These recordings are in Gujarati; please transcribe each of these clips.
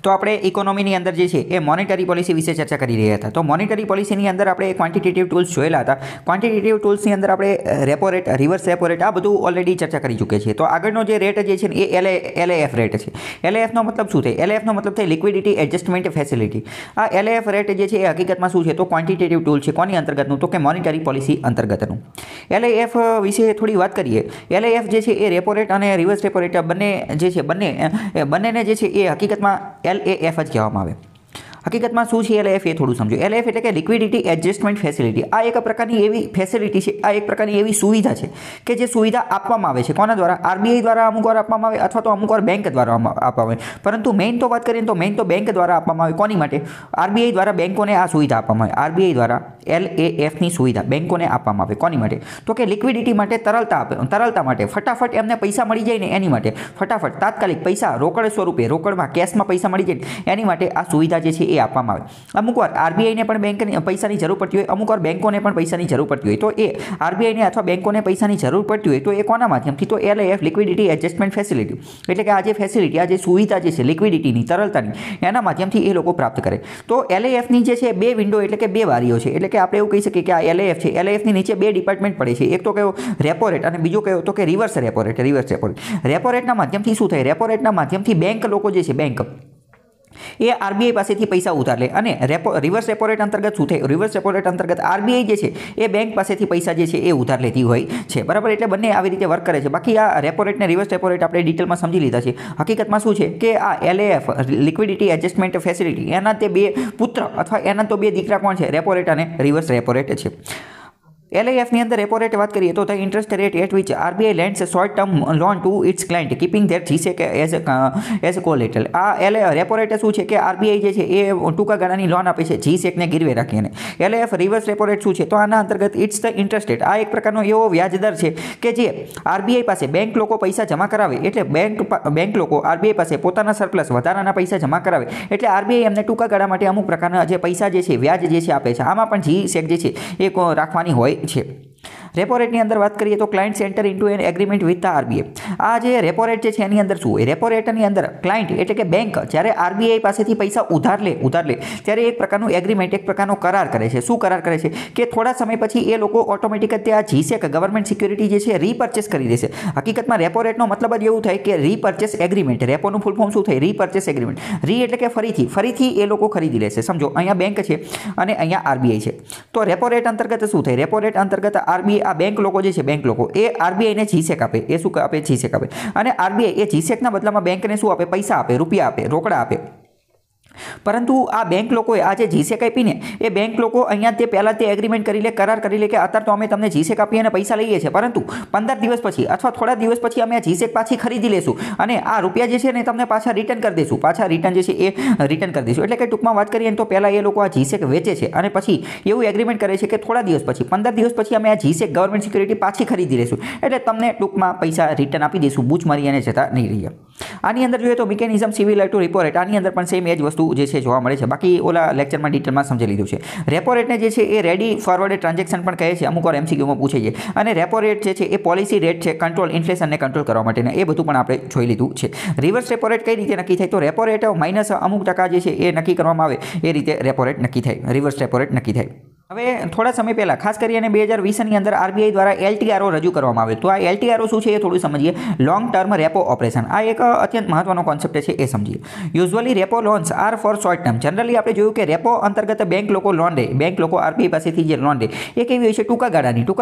तो આપણે ઇકોનોમીની અંદર જે છે એ મોનેટરી પોલિસી વિશે ચર્ચા કરી રહ્યા હતા. તો મોનેટરી પોલિસીની અંદર આપણે ક્વોન્ટિટેટિવ ટૂલ્સ જોયેલા હતા. ક્વોન્ટિટેટિવ ટૂલ્સની અંદર આપણે repo rate, reverse repo rate આ બધું ઓલરેડી ચર્ચા કરી ચૂક્યા છીએ. તો આગળનો જે રેટ જે છે એ LAF રેટ છે. LAFનો મતલબ શું થાય? LAFનો મતલબ થાય લિક્વિડિટી એડજસ્ટમેન્ટ ફેસિલિટી. આ LAF રેટ જે છે એ હકીકતમાં શું છે? તો ક્વોન્ટિટેટિવ ટૂલ છે. કોની અંતર્ગતનું? તો કે મોનેટરી પોલિસી અંતર્ગતનું. LAF વિશે થોડી વાત કરીએ. LAF જે છે એ રેપો રેટ અને રિવર્સ રેપો રેટ બંને જે છે બંનેને જે છે એ હકીકતમાં LAF જ કહેવામાં આવે. હકીકતમાં શું છે LAF એ થોડું સમજો. LAF એટલે કે લિક્વિડિટી એડજસ્ટમેન્ટ ફેસિલિટી. આ એક પ્રકારની એવી ફેસિલિટી છે, આ એક પ્રકારની એવી સુવિધા છે કે જે સુવિધા આપવામાં આવે છે કોના દ્વારા? RBI દ્વારા અમુક વાર આપવામાં આવે અથવા તો અમુક વાર બેંક દ્વારા આપવામાં આવે. પરંતુ મેઇન તો વાત કરીએ તો મેઇન તો બેંક દ્વારા આપવામાં આવે. કોની માટે? RBI દ્વારા બેંકોને આ સુવિધા આપવામાં આવે. RBI દ્વારા LAFની સુવિધા બેંકોને આપવામાં આવે. કોની માટે? તો કે લિક્વિડિટી માટે, તરલતા માટે, ફટાફટ એમને પૈસા મળી જાય ને એની માટે, ફટાફટ તાત્કાલિક પૈસા રોકડ સ્વરૂપે, રોકડમાં કેશમાં પૈસા મળી જાય એની માટે આ સુવિધા જે છે એ આપવામાં આવે. અમુકવાર RBIને પણ બેંકની પૈસાની જરૂર પડતી હોય, અમુકવાર બેંકોને પણ પૈસાની જરૂર પડતી હોય. તો એ RBIને અથવા બેંકોને પૈસાની જરૂર પડતી હોય તો એ કોના માધ્યમથી? તો LAF લિક્વિડિટી એડજસ્ટમેન્ટ ફેસિલિટી. એટલે કે આ જે ફેસિલિટી, આ જે સુવિધા જે છે લિક્વિડિટીની, તરલતાની, એના માધ્યમથી એ લોકો પ્રાપ્ત કરે. તો LAFની જે છે બે વિન્ડો એટલે કે બે બારીઓ છે. એટલે કે આપણે એવું કહી શકીએ કે આ LAF છે. LAFની નીચે બે ડિપાર્ટમેન્ટ પડે છે. એક તો કયો? રેપો રેટ અને બીજો કયો? તો કે રિવર્સ રેપો રેટ. રેપો રેટના માધ્યમથી શું થાય? રેપો રેટના માધ્યમથી બેંક લોકો જે છે બેંક એ RBI પાસેથી પૈસા ઉધાર લે અને રિવર્સ રેપો રેટ અંતર્ગત શું થાય? રિવર્સ રેપો રેટ અંતર્ગત RBI જે છે એ બેંક પાસેથી પૈસા જે છે એ ઉધાર લેતી હોય છે. બરાબર? એટલે બંને આવી રીતે વર્ક કરે છે. બાકી આ રેપો રેટ ને રિવર્સ રેપો રેટ આપણે ડિટેલમાં સમજી લીધા છે. હકીકતમાં શું છે કે આ LAF લિક્વિડિટી એડજસ્ટમેન્ટ ફેસિલિટી એના તે બે પુત્ર અથવા એના તો બે દીકરા કોણ છે? રેપો રેટ અને રિવર્સ રેપો રેટ છે. LAFની અંદર રેપો રેટ વાત કરીએ તો the interest rate at which RBI lends short term loan to its client keeping their GSEC as collateral. આ રેપો રેટ શું છે કે RBI જે છે એ ટૂંકા ગાળાની લોન આપે છે GSECને ગીરવે રાખીને. LAF રિવર્સ રેપો રેટ શું છે? તો આના અંતર્ગત ઇટ્સ ધ ઇન્ટરેસ્ટ રેટ. આ એક પ્રકારનો એવો વ્યાજ દર છે કે જે RBI પાસે બેંક લોકો પૈસા જમા કરાવે એટલે બેંક લોકો RBI પાસે પોતાના સરપ્લસ વધારાના પૈસા જમા કરાવે એટલે RBI એમને ટૂંકા ગાળા માટે અમુક પ્રકારના જે પૈસા જે છે વ્યાજ જે છે આપે છે. આમાં પણ GSEC જે છે એ રાખવાની હોય છે. રેપો રેટની અંદર વાત કરીએ તો client enter into an agreement with the RBI. આ જે રેપો રેટ જે છે એની અંદર શું હોય? રેપો રેટની અંદર ક્લાયન્ટ એટલે કે બેંક જ્યારે RBI પાસેથી પૈસા ઉધાર લે ત્યારે એક પ્રકારનું એગ્રીમેન્ટ, એક પ્રકારનો કરાર કરે છે. શું કરાર કરે છે? કે થોડા સમય પછી એ લોકો ઓટોમેટિક જ આ GSEC ગવર્મેન્ટ સિક્યુરિટી જે છે રીપર્ચેસ કરી દેશે. હકીકતમાં રેપો રેટનો મતલબ જ એવું થાય કે રીપર્ચેસ એગ્રીમેન્ટ. રેપોનું ફૂલ ફોર્મ શું થાય? રીપર્ચેસ એગ્રીમેન્ટ. એટલે કે ફરીથી એ લોકો ખરીદી લેશે. સમજો અહીંયા બેંક છે અને અહીંયા RBI છે. તો રેપો રેટ અંતર્ગત શું થાય? રેપો રેટ અંતર્ગત RBI આ બેંક લોકો જે છે બેંક લોકો એ RBIને GSEC આપે. એ શું આપે? GSEC આપે. અને RBI એ GSECના બદલામાં બેંકને શું આપે? પૈસા આપે, રૂપિયા આપે, રોકડા આપે. પરંતુ આ બેંક લોકોએ આ જે GSEC આપીને એ બેંક લોકો અહીંયા તે પહેલાં તે એગ્રીમેન્ટ કરી લે, કરાર કરી લે કે અત્યારે તો અમે તમને GSEC આપીએ અને પૈસા લઈએ છીએ, પરંતુ 15 દિવસ પછી અથવા થોડા દિવસ પછી અમે આ GSEC પાછી ખરીદી લેશું અને આ રૂપિયા જે છે ને તમને પાછા રિટર્ન કરી દઈશું. પાછા રિટર્ન જે છે એ રિટર્ન કરી દઈશું. એટલે કે ટૂંકમાં વાત કરીએ તો પહેલાં એ લોકો આ GSEC વેચે છે અને પછી એવું એગ્રીમેન્ટ કરે છે કે થોડા દિવસ પછી, 15 દિવસ પછી અમે આ GSEC ગવર્મેન્ટ સિક્યુરિટી પાછી ખરીદી લેશું. એટલે તમને ટૂંકમાં પૈસા રિટર્ન આપી દઈશું, બૂચ મારી અને જતા નહીં રહીએ. આની અંદર જોઈએ તો mechanism similar two repo rate. આની અંદર પણ સેમ એ જ વસ્તુ જે છે જોવા મળે છે. બાકી ઓલા લેક્ચરમાં ડિટેલમાં સમજી લીધું છે. રેપો રેટને જે છે એ રેડી ફોરવર્ડ ટ્રાન્ઝેક્શન પણ કહે છે. અમુક વાર MCQમાં પૂછે છે. અને રેપો રેટ જે છે એ પોલિસી રેટ છે કંટ્રોલ ઇન્ફ્લેશનને કંટ્રોલ કરવા માટેના. એ બધું પણ આપણે જોઈ લીધું છે. રિવર્સ રેપો રેટ કઈ રીતે નક્કી થાય? તો રેપો રેટ માઇનસ અમુક ટકા જે છે એ નક્કી કરવામાં આવે એ રીતે રેપો રેટ નક્કી થાય, રિવર્સ રેપો રેટ નક્કી થાય. હવે થોડા સમય પહેલાં ખાસ કરીને 2020ની અંદર RBI દ્વારા LTRO રજૂ કરવામાં આવ્યો. તો આ LTRO શું છે એ થોડું સમજીએ. Long term repo operation. આ એક અત્યંત મહત્વનો કોન્સેપ્ટ છે એ સમજીએ. Usually repo loans are for short term. Generally આપણે જોયું કે રેપો અંતર્ગત બેંક લોકો લોન લે, બેંક લોકો RBI પાસેથી જે લોન લે એ કેવી હોય છે? ટૂંકા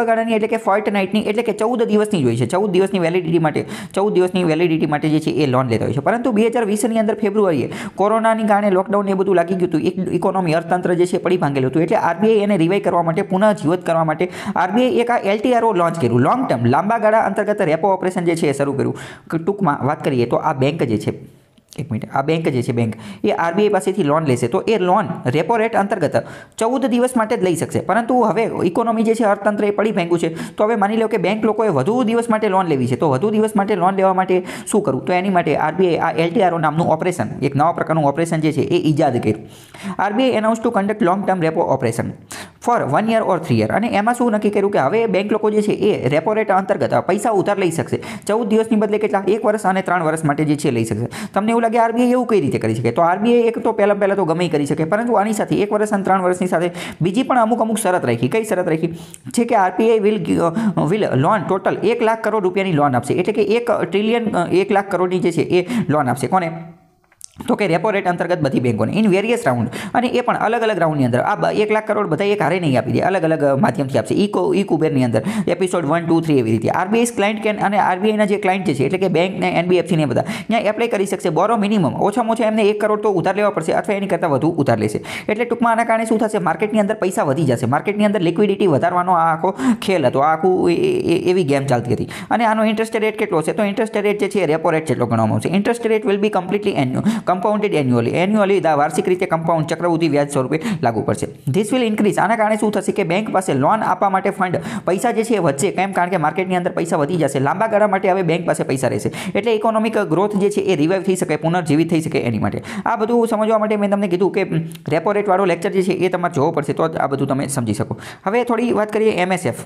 ગાળાની એટલે કે ફોર્ટનાઇટની એટલે કે 14 દિવસની જ હોય છે. 14 દિવસની વેલિડિટી માટે જે છે એ લોન લેતા હોય છે. પરંતુ 2020ની અંદર ફેબ્રુઆરીએ કોરોનાની કારણે લોકડાઉન એ બધું લાગી ગયું હતું. ઇકોનોમી અર્થતંત્ર જે છે પડી ભાંગેલું હતું. એટલે RBI એને રિવાઇવ કરવા માટે, પુનઃ જીવત કરવા માટે RBI એક આ LTRO લોન્ચ કર્યું. લોંગ ટર્મ લાંબા ગાળા અંતર્ગત રેપો ઓપરેશન જે છે એ શરૂ કર્યું. ટૂંકમાં વાત કરીએ તો આ બેંક જે છે એક મિનિટ, આ બેંક જે છે બેંક એ RBI પાસેથી લોન લેશે તો એ લોન રેપો રેટ અંતર્ગત 14 દિવસ માટે જ લઈ શકશે. પરંતુ હવે ઇકોનોમી જે છે અર્થતંત્ર એ પડી ભાંગ્યું છે. તો હવે માની લો કે બેંક લોકોએ વધુ દિવસ માટે લોન લેવી છે. તો વધુ દિવસ માટે લોન લેવા માટે શું કરવું? તો એની માટે RBI આ LTRO નામનું ઓપરેશન, એક નવા પ્રકારનું ઓપરેશન જે છે એ ઈજાદ કર્યું. RBI announce to conduct long term repo operation for 1 year or 3 year. અને એમાં શું નક્કી કર્યું કે હવે બેંક લોકો જે છે એ રેપો રેટ અંતર્ગત પૈસા ઉધાર લઈ શકશે 14 દિવસની બદલે કેટલા 1 વર્ષ અને 3 વર્ષ માટે જે છે લઈ શકશે. તમને એવું લાગે આરબીઆઈ એવું કઈ રીતે કરી શકે? તો આરબીઆઈ એક તો પહેલા તો ગમે કરી શકે, પરંતુ આની સાથે 1 વર્ષ અને 3 વર્ષની સાથે બીજી પણ અમુક શરત રાખી. કઈ શરત રાખી છે કે RBI will loan total 1 lakh crore રૂપિયાની લોન આપશે, એટલે કે 1 ટ્રિલિયન 1 લાખ કરોડની જે છે એ લોન આપશે. કોને? તો કે રેપો રેટ અંતર્ગત બધી બેંકોને ઇન વેરિયસ રાઉન્ડ, અને એ પણ અલગ અલગ રાઉન્ડની અંદર. આ 1 લાખ કરોડ બધા એક હારે નહીં આપી દે, અલગ અલગ માધ્યમથી આપશે. ઈ કુબેરની અંદર એપિસોડ 1, 2, 3 એવી રીતે. આરબીઆઈ ક્લાયન્ટ કેન, અને આરબીઆઈના જે ક્લાયન્ટ છે એટલે કે બેંક ને એનબીએફસી ને બધા ત્યાં એપ્લાય કરી શકશે. બોરો મિનિમમ ઓછામાં ઓછા એમને 1 કરોડ તો ઉધાર લેવા પડશે, અથવા એની કરતાં વધુ ઉધાર લેશે. એટલે ટૂંકમાં આના કારણે શું થશે? માર્કેટની અંદર પૈસા વધી જશે. માર્કેટની અંદર લિક્વિડિટી વધારવાનો આ આખો ખેલ હતો, આ આખું એવી ગેમ ચાલતી હતી. અને આનો ઇન્ટરેસ્ટ રેટ કેટલો છે? તો ઇન્ટરેસ્ટ રેટ જે છે રેપો રેટ જેટલો ગણવામાં આવશે. Interest rate will be completely compounded annually વાર્ષિક રીતે કમ્પાઉન્ડ ચક્રવૃદ્ધિ વ્યાજ સ્વરૂપે લાગુ પડશે. This will increase. આના કારણે શું થશે કે બેંક પાસે લોન આપવા માટે ફંડ પૈસા જે છે એ વધશે. કેમ? કારણ કે માર્કેટની અંદર પૈસા વધી જશે. લાંબા ગાળા માટે હવે બેંક પાસે પૈસા રહેશે, એટલે ઇકોનોમિક ગ્રોથ જે છે એ રિવાઇવ થઈ શકે, પુનર્જીવિત થઈ શકે. એની માટે આ બધું સમજવા માટે મેં તમને કીધું કે રેપો રેટ વાળો લેક્ચર જે છે એ તમારે જોવો પડશે, તો આ બધું તમે સમજી શકો. હવે થોડી વાત કરીએ એમએસએફ.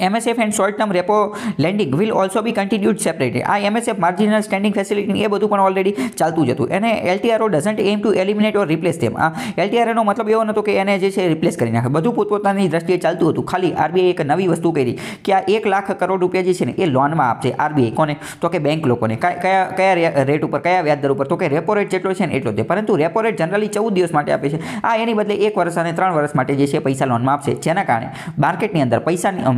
MSF and short term repo lending will also be continued separately. આ MSF માર્જિનલ સ્ટેન્ડિંગ ફેસિલિટી એ બધું પણ ઓલરેડી ચાલતું જ હતું. એને LTRO doesn't aim to eliminate or replace them. આ LTRO નો મતલબ એવો નહોતો કે એને જે છે રિપ્લેસ કરી નાખે. બધું પોતપોતાની દ્રષ્ટિએ ચાલતું હતું. ખાલી આરબીઆઈ એક નવી વસ્તુ કરી કે આ 1 લાખ કરોડ રૂપિયા જે છે ને એ લોનમાં આપશે આરબીઆઈ. કોને? તો કે બેંક લોકોને. કયા રેટ ઉપર, કયા વ્યાજ દર ઉપર? તો કે રેપો રેટ જેટલો છે ને એટલો જ. પરંતુ રેપો રેટ જનરલી 14 દિવસ માટે આપે છે. આ એની બદલે 1 વર્ષ અને 3 વર્ષ માટે જે છે પૈસા લોનમાં આપશે, જેના કારણે માર્કેટની અંદર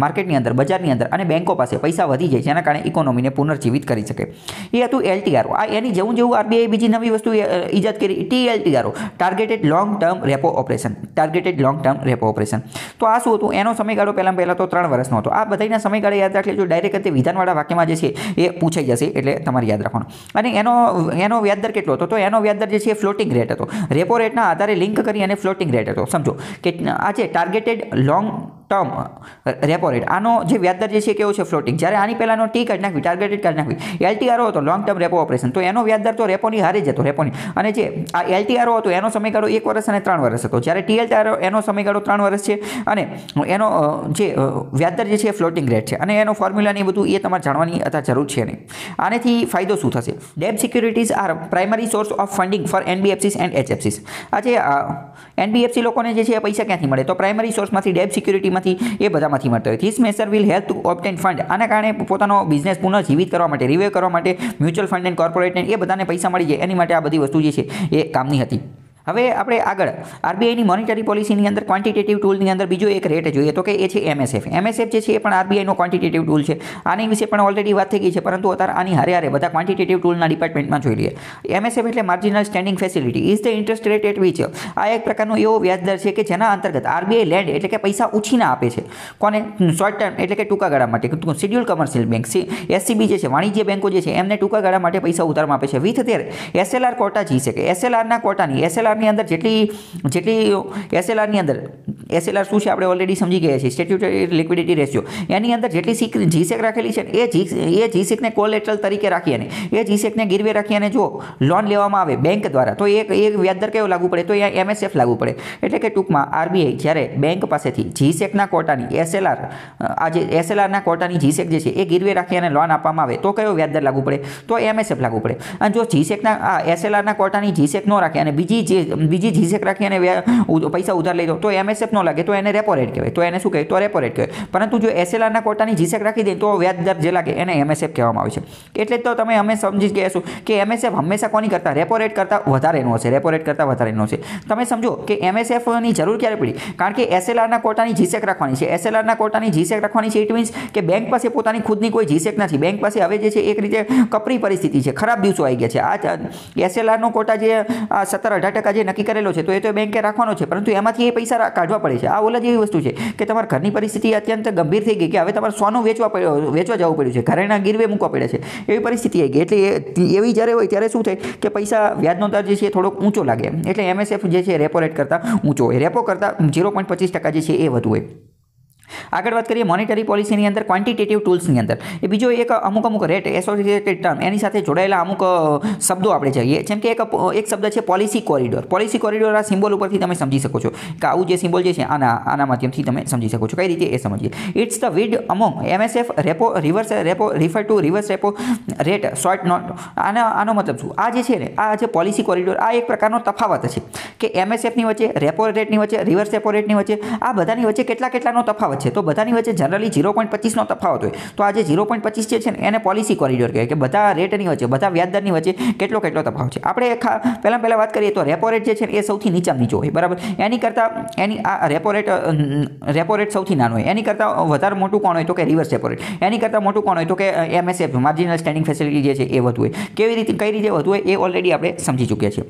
માર્કેટની અંદર, બજારની અંદર અને બેંકો પાસે પૈસા વધી જાય, જેના કારણે ઇકોનોમીને પુનર્જીવિત કરી શકે. એ હતું LTRO. આ એની જેવું આરબીઆઈ બીજી નવી વસ્તુ ઈજાદ કરી, TLTRO, targeted long term repo operation. Targeted long term repo operation. તો આ શું હતું? એનો સમયગાળો પહેલાં તો 3 વર્ષનો હતો. આ બધાના સમયગાળા યાદ રાખી લેજો. ડાયરેક્ટ વિધાનવાળા વાક્યમાં જે છે એ પૂછાઈ જશે, એટલે તમારે યાદ રાખવાનું. અને એનો વ્યાજદર કેટલો હતો? તો એનો વ્યાજદર જે છે ફ્લોટિંગ રેટ હતો. રેપો રેટના આધારે લિંક કરી અને ફ્લોટિંગ રેટ હતો. સમજો કે આ છે targeted long term repo rate. આનો જે વ્યાજદર જે છે કેવો છે? ફ્લોટિંગ. જ્યારે આની પહેલાંનો ટી કાઢી નાખવી, ટાર્ગેટેડ કાઢી નાખવી. LTRO હતો, લોંગ ટર્મ રેપો ઓપરેશન, તો એનો વ્યાજદર તો રેપોની હારે જ હતો, રેપોની. અને જે આ LTRO હતો એનો સમયગાળો 1 વર્ષ અને 3 વર્ષ હતો. જ્યારે TLTRO એનો સમયગાળો 3 વર્ષ છે, અને એનો જે વ્યાજદર જે છે ફ્લોટિંગ રેટ છે. અને એનો ફોર્મ્યુલા ને બધું એ તમારે જાણવાની અત્યારે જરૂર છે નહીં. આનેથી ફાયદો શું થશે? ડેબ્ટ securities are primary source of funding for NBFCs and HFCs. આ જે NBFC લોકોને જે છે પૈસા ક્યાંથી મળે? તો પ્રાઇમરી સોર્સમાંથી, ડેબ્ટ સિક્યુરિટીમાંથી, એ બધામાંથી મળતો હોય. This measure will help to obtain fund. આના કારણે પોતાનો બિઝનેસ પુનઃજીવિત કરવા માટે, રિવાઇવ કરવા માટે મ્યુચ્યુઅલ ફંડ એન્ડ કોર્પોરેટ એ બધાને પૈસા મળી જાય, એની માટે આ બધી વસ્તુ જે છે એ કામની હતી. હવે આપણે આગળ આરબીઆઈની મોનિટરી પોલિસીની અંદર ક્વોન્ટિટેટિવ ટૂલની અંદર બીજો એક રેટ જોઈએ, તો કે એ છે MSF. MSF જે છે એ પણ આરબીઆઈનો ક્વોન્ટિટેટિવ ટૂલ છે. આની વિશે પણ ઓલરેડી વાત થઈ ગઈ છે, પરંતુ અત્યારે આની હારે બધા ક્વોન્ટિટેટિવ ટૂલના ડિપાર્ટમેન્ટમાં જોઈ લઈએ. MSF એટલે marginal standing facility is the interest rate at which. આ એક પ્રકારનો એવો વ્યાજદર છે કે જેના અંતર્ગત આરબીઆઈ લેન્ડ એટલે કે પૈસા ઉછીના આપે છે. કોને? શોર્ટ ટર્મ એટલે કે ટૂંકા ગાળા માટે. શેડ્યુલ કમર્શિયલ બેંક SCB જે છે, વાણિજ્ય બેંકો જે છે, એમને ટૂંકા ગાળા માટે પૈસા ઉધારમાં આપે છે. વિથ ધેર SLR કોટા જી શકે. SLRના કોટાની, SLRની અંદર જેટલી SLRની અંદર, SLR શું છે આપણે ઓલરેડી સમજી ગયા છીએ, સ્ટેટ્યુટરી લિક્વિડિટી રેશિયો. એની અંદર જેટલી જીસેક રાખેલી છે એ જીસેકને કોલેટરલ તરીકે રાખી અને એ જીસેકને ગીરવે રાખી અને જો લોન લેવામાં આવે બેંક દ્વારા, તો એક વ્યાજદર કેવો લાગુ પડે? તો એ MSF લાગુ પડે. એટલે કે ટૂંકમાં આરબીઆઈ જ્યારે બેંક પાસેથી જીસેકના કોટાની SLR, આ જે SLRના કોટાની જીસેક જે છે એ ગીરવે રાખી અને લોન આપવામાં આવે, તો કયો વ્યાજદર લાગુ પડે? તો MSF લાગુ પડે. અને જો જીસેકના આ SLRના કોટાની જીસેક ન રાખે અને બીજી જીસેક રાખી અને પૈસા ઉધાર લઈ દો, તો MSF ન લાગે, તો એને રેપો રેટ કહેવાય. તો એને શું કહેવાય? તો રેપો રેટ કહેવાય. પરંતુ જો SLRના કોટાની જીસેક રાખી દે તો વ્યાજદર જે લાગે એને MSF કહેવામાં આવે છે. એટલે તો તમે અમે સમજી ગયા છો કે MSF હંમેશા કોની કરતાં? રેપો રેટ કરતાં વધારેનો હશે. રેપો રેટ કરતાં વધારેનો હશે. તમે સમજો કે MSFની જરૂર ક્યારે પડી? કારણ કે SLRના કોટાની જીસેક રાખવાની છે. SLRના કોટાની જીસેક રાખવાની છે, ઇટ મીન્સ કે બેંક પાસે પોતાની ખુદની કોઈ જીસેક નથી. બેંક પાસે હવે જે છે એક રીતે કપરી પરિસ્થિતિ છે, ખરાબ દિવસો આવી ગયા છે. આ SLRનો કોટા જે 17-18% જે નક્કી કરેલો છે, તો એ તો બેંકે રાખવાનો છે, પરંતુ એમાંથી એ પૈસા કાઢવા પડે છે. આ ઓલા જેવી વસ્તુ છે કે તમારા ઘરની પરિસ્થિતિ અત્યંત ગંભીર થઈ ગઈ કે હવે તમારે સોનું વેચવા જવું પડ્યું છે, ઘરેના ગીરવે મૂકવા પડે છે, એવી પરિસ્થિતિ આવી ગઈ. એટલે એવી જ્યારે હોય ત્યારે શું થાય કે પૈસા વ્યાજનો દર જે છે થોડોક ઊંચો લાગે. એટલે MSF જે છે રેપો રેટ કરતાં ઊંચો હોય, રેપો કરતાં 0.25% જે છે એ વધુ હોય. આગળ વાત કરીએ મોનેટરી પોલિસીની અંદર ક્વોન્ટિટેટિવ ટૂલ્સની અંદર એ બીજો એક અમુક રેટ એસોસિએટેડ ટર્મ એની સાથે જોડાયેલા અમુક શબ્દો આપણે જોઈએ, જેમ કે એક શબ્દ છે પોલિસી કોરિડોર. પોલિસી કોરિડોર આ સિમ્બોલ ઉપરથી તમે સમજી શકો છો કે આવું જે સિમ્બોલ જે છે આના માધ્યમથી તમે સમજી શકો છો. કઈ રીતે એ સમજીએ. ઇટ્સ ધ વિડ among MSF repo reverse repo refer to reverse repo rate short note. આનો મતલબ શું? આ જે છે ને આ જે પોલિસી કોરિડોર આ એક પ્રકારનો તફાવત છે કે MSFની વચ્ચે, રેપો રેટની વચ્ચે, રિવર્સ રેપો રેટની વચ્ચે આ બધાની વચ્ચે કેટલાનો તફાવત છે. તો બધાની વચ્ચે જનરલી 0.25નો તફાવત હોય. તો આ જે 0.25 જે છે ને એને પોલિસી કોરિડોર કહેવાય કે બધા રેટની વચ્ચે, બધા વ્યાજદરની વચ્ચે કેટલો તફાવત છે. આપણે પહેલાં વાત કરીએ તો રેપો રેટ જે છે ને એ સૌથી નીચો હોય, બરાબર. એની આ રેપો રેટ સૌથી નાનો હોય. એની કરતાં વધારે મોટું કોણ હોય તો કે રિવર્સ રેપો રેટ. એની કરતાં મોટું કોણ હોય તો કે MSF માર્જિનલ સ્ટેન્ડિંગ ફેસિલિટી જે છે એ વધુ હોય. કઈ રીતે વધુ હોય એ ઓલરેડી આપણે સમજી ચૂક્યા છીએ.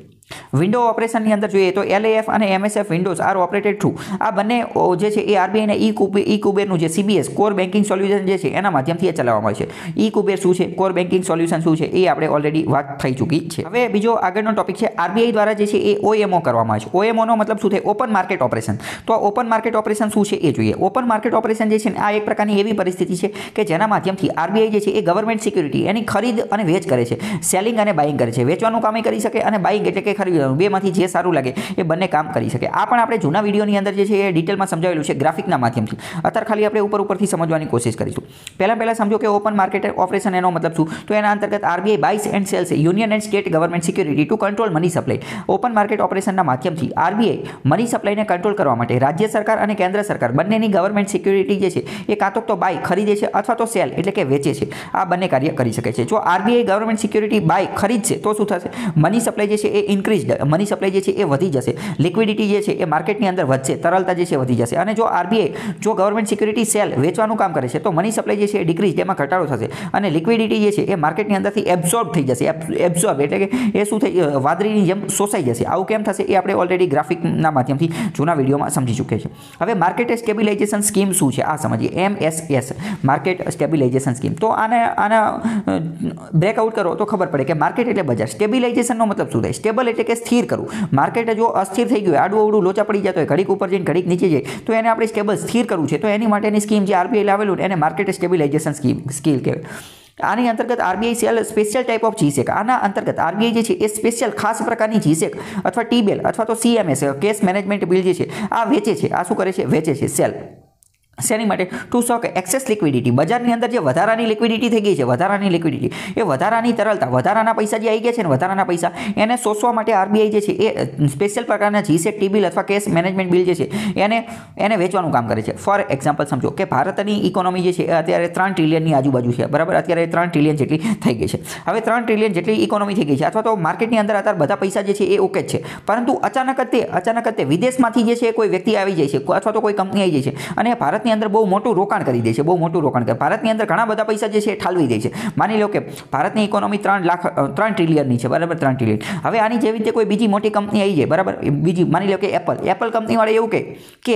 વિન્ડો ઓપરેશનની અંદર જોઈએ તો LAF અને MSF windows are operated through આ બંને જે છે એ RBI અને ઈ કુબેરનું જે CBS કોર બેન્કિંગ સોલ્યુશન જે છે એના માધ્યમથી એ ચલાવવામાં આવે છે. ઈ કુબેર શું છે, કોર બેન્કિંગ સોલ્યુશન શું છે એ આપણે ઓલરેડી વાત થઈ ચૂકી છે. હવે બીજો આગળનો ટોપિક છે RBI દ્વારા જે છે એ OMO કરવામાં આવે છે. OMO નો મતલબ શું થાય? Open market operation. તો ઓપન માર્કેટ ઓપરેશન શું છે એ જોઈએ. ઓપન માર્કેટ ઓપરેશન જે છે ને આ એક પ્રકારની એવી પરિસ્થિતિ છે કે જેના માધ્યમથી RBI જે છે એ ગવર્મેન્ટ સિક્યુરિટી એની ખરીદ અને વેચ કરે છે. સેલિંગ અને બાઇંગ કરે છે. વેચવાનું કામ કરી શકે અને બાઇંગ એટલે કે ખરીદવાનું. બેમાંથી જે સારું લાગે એ બંને કામ કરી શકે. આ પણ આપણે જૂના વિડીયોની અંદર જે છે એ ડિટેલમાં સમજાવેલું છે ગ્રાફિકના માધ્યમથી. અત્યારે ખાલી આપણે ઉપરથી સમજવાની કોશિશ કરીશું. પહેલાં સમજો કે ઓપન માર્કેટ ઓપરેશન એનો મતલબ શું? તો એના અંતર્ગત RBI બાઇસ and cells union and state government security two control money supply. Open market ઓપરેશનના માધ્યમથી RBI મની સપ્લાયને કંટ્રોલ કરવા માટે રાજ્ય સરકાર અને કેન્દ્ર સરકાર બંનેની ગવર્મેન્ટ સિક્યુરિટી જે છે એ કાં તો બાય ખરીદે છે અથવા તો સેલ એટલે કે વેચે છે. આ બંને કાર્ય કરી શકે છે. જો RBI ગવર્મેન્ટ સિક્યુરિટી બાય ખરીદશે તો શું થશે? મની સપ્લાય જે છે એ ઇન્ક્રીઝ, મની સપ્લાય જે છે એ વધી જશે. લિક્વિડિટી જે છે એ માર્કેટની અંદર વધશે, તરલતા જે છે વધી જશે. અને જો RBI ગવર્મેન્ટ સિક્યુરિટી સેલ વેચવાનું કામ કરે છે તો મની સપ્લાય જે છે એ ડિક્રીઝ, એમાં ઘટાડો થશે અને લિક્વિડિટી જે છે એ માર્કેટની અંદરથી એબ્ઝોર્બ થઈ જશે. એબ્ઝોર્બ એટલે કે એ શું થઈ વાદળીની જેમ શોષાઈ જશે. આવું કેમ થશે એ આપણે ઓલરેડી ગ્રાફિકના માધ્યમથી જૂના વિડીયોમાં સમજી ચૂક્યા છે. હવે માર્કેટ સ્ટેબિલાઇઝેશન સ્કીમ શું છે આ સમજીએ. MSS market stabilisation scheme. તો આના બ્રેકઆઉટ કરો તો ખબર પડે કે માર્કેટ એટલે બજાર. સ્ટેબિલાઇઝેશનનો મતલબ શું થાય? સ્ટેબલ એટલે કે સ્થિર કરવું. માર્કેટ જો અસ્થિર થઈ ગયું, આડું અવડું લોચા પડી જતો હોય, ઘડીક ઉપર જઈને ઘડીક નીચે જાય તો એને આપણે સ્ટેબલ સ્થિર કરવું છે. તો એની માટેની સ્કીમ જે RBI લાવેલું એને માર્કેટ સ્ટેબિલાઇઝેશન સ્કીમ કહેવાય. આની અંતર્ગત RBI sell special type of G sec. આના અંતર્ગત RBI જે છે એ સ્પેશિયલ ખાસ પ્રકારની જીસેક અથવા ટીબેલ અથવા તો CMS કેશ મેનેજમેન્ટ બિલ જે છે આ વેચે છે. આ શું કરે છે? વેચે છે સેલ. શેની માટે? To stock excess liquidity. બજારની અંદર જે વધારાની લિક્વિડિટી થઈ ગઈ છે, વધારાની લિક્વિડિટી એ વધારાની તરલતા, વધારાના પૈસા જે આવી ગયા છે ને વધારાના પૈસા એને શોષવા માટે RBI જે છે એ સ્પેશિયલ પ્રકારના જીસેક ટી-બિલ અથવા કેશ મેનેજમેન્ટ બિલ જે છે એને વેચવાનું કામ કરે છે. ફોર એક્ઝામ્પલ સમજો કે ભારતની ઇકોનોમી જે છે અત્યારે 3 ટ્રિલિયનની આજુબાજુ છે, બરાબર. અત્યારે 3 ટ્રિલિયન જેટલી થઈ ગઈ છે. હવે 3 ટ્રિલિયન જેટલી ઇકોનોમી થઈ ગઈ છે અથવા તો માર્કેટની અંદર અત્યારે બધા પૈસા જે છે એ ઓકે જ છે, પરંતુ અચાનક જ તે વિદેશમાંથી જે છે કોઈ વ્યક્તિ આવી જાય છે અથવા તો કોઈ કંપની આવી જાય છે અને ભારત ભારતની અંદર બહુ મોટું રોકાણ કરી દે છે, બહુ મોટું રોકાણ કરે. ભારતની અંદર ઘણા બધા પૈસા જે છે એ ઠાલવી દે છે. માની લો કે ભારતની ઇકોનોમી 3 ટ્રિલિયનની છે, બરાબર, 3 ટ્રિલિયન. હવે આની જેવી રીતે કોઈ બીજી મોટી કંપની આવી જાય, બરાબર, બીજી માની લો કે એપલ કંપનીવાળા એવું કે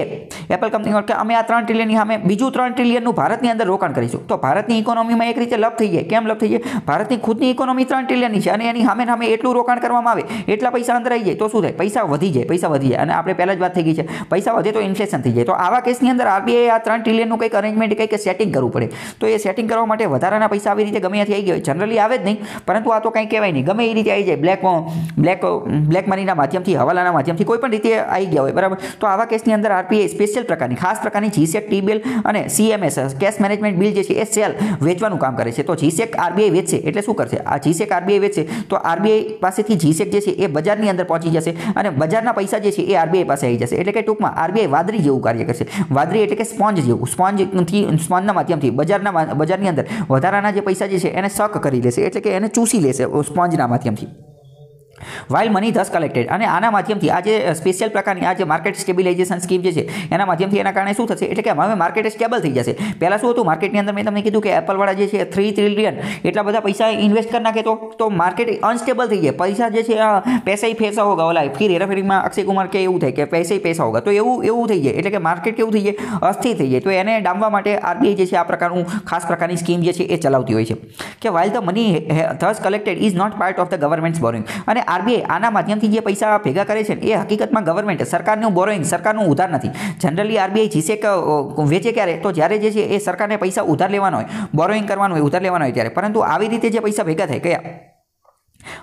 એપલ કંપનીવાળા કે અમે આ 3 ટ્રિલિયનની સામે બીજું 3 ટ્રિલિયનનું ભારતની અંદર રોકાણ કરીશું. તો ભારતની ઇકોનોમીમાં એક રીતે લપ થઈ જાય. કેમ લપ થઈ જાય? ભારતની ખુદની ઇકોનોમી 3 ટ્રિલિયનની છે અને એની સામે એટલું રોકાણ કરવામાં આવે, એટલા પૈસા અંદર આવી જાય તો શું થાય? પૈસા વધી જાય. અને આપણે પહેલા જ વાત થઈ ગઈ છે, પૈસા વધે તો ઇન્ફ્લેશન થઈ જાય. તો આવા કેસની અંદર RBI આ 3 ટ્રિલિયનનું કંઈક અરેન્જમેન્ટ કંઈક સેટિંગ કરવું પડે. તો એ સેટિંગ કરવા માટે વધારાના પૈસા આવી રીતે ગમે ત્યાંથી આવી ગયા હોય, જનરલી આવે જ નહીં, પરંતુ આ તો કંઈ કહેવાય નહીં, ગમે એ રીતે આવી જાય, બ્લેક મનીના માધ્યમથી, હવાલાના માધ્યમથી કોઈ પણ રીતે આવી ગયા હોય, બરાબર. તો આવા કેસની અંદર RBI સ્પેશિયલ પ્રકારની ખાસ પ્રકારની જીસેક ટી-બિલ અને CMS કેશ મેનેજમેન્ટ બિલ જે છે એ સેલ વેચવાનું કામ કરે છે. તો જીસેક RBI વેચશે એટલે શું કરશે? આ જીસેક RBI વેચશે તો RBI પાસેથી જીસેક જે છે એ બજારની અંદર પહોંચી જશે અને બજારના પૈસા જે છે એ RBI પાસે આવી જશે. એટલે કે ટૂંકમાં RBI વાદળી જેવું કાર્ય કરશે. વાદળી એટલે કે સ્પોન્જ જેવું. સ્પોન્જના માધ્યમથી બજારની અંદર વધારાના જે પૈસા જે છે એને સક કરી લેશે, એટલે કે એને ચૂસી લેશે સ્પોન્જના માધ્યમથી. While money thus collected. અને આના માધ્યમથી આ જે સ્પેશિયલ પ્રકારની આ જે માર્કેટ સ્ટેબિલાઇઝેશન સ્કીમ જે છે એના માધ્યમથી એના કારણે શું થશે? એટલે કે હવે માર્કેટ સ્ટેબલ થઈ જશે. પહેલાં શું હતું માર્કેટની અંદર? મેં તમને કીધું કે એપલવાળા જે છે 3 ટ્રિલિયન એટલા બધા પૈસા ઇન્વેસ્ટ કરી નાખે તો માર્કેટ અનસ્ટેબલ થઈ જાય. પૈસા જે છે પૈસા પૈસા હોગા, ઓલા ફિર હેરાફેરીમાં અક્ષય કુમાર કે એવું થાય કે પૈસા પૈસા હોગા, તો એવું થઈ જાય. એટલે કે માર્કેટ કેવું થઈ જાય? અસ્થિર થઈ જાય. તો એને ડામવા માટે RBI જે છે આ પ્રકારનું ખાસ પ્રકારની સ્કીમ જે છે એ ચલાવતી હોય છે કે while the money thus collected is not part of the government's borrowing. અને આરબીઆઈ આના માધ્યમથી જે પૈસા ભેગા કરે છે એ હકીકતમાં ગવર્મેન્ટ સરકારનું બોરોઈંગ, સરકારનું ઉધાર નથી. જનરલી આરબીઆઈ જીસેક વેચે ક્યારે? તો જ્યારે જે છે એ સરકારને પૈસા ઉધાર લેવાનો હોય, બોરોઈંગ કરવાનું હોય, ઉધાર લેવાનો હોય ત્યારે. પરંતુ આવી રીતે જે પૈસા ભેગા થાય કયા?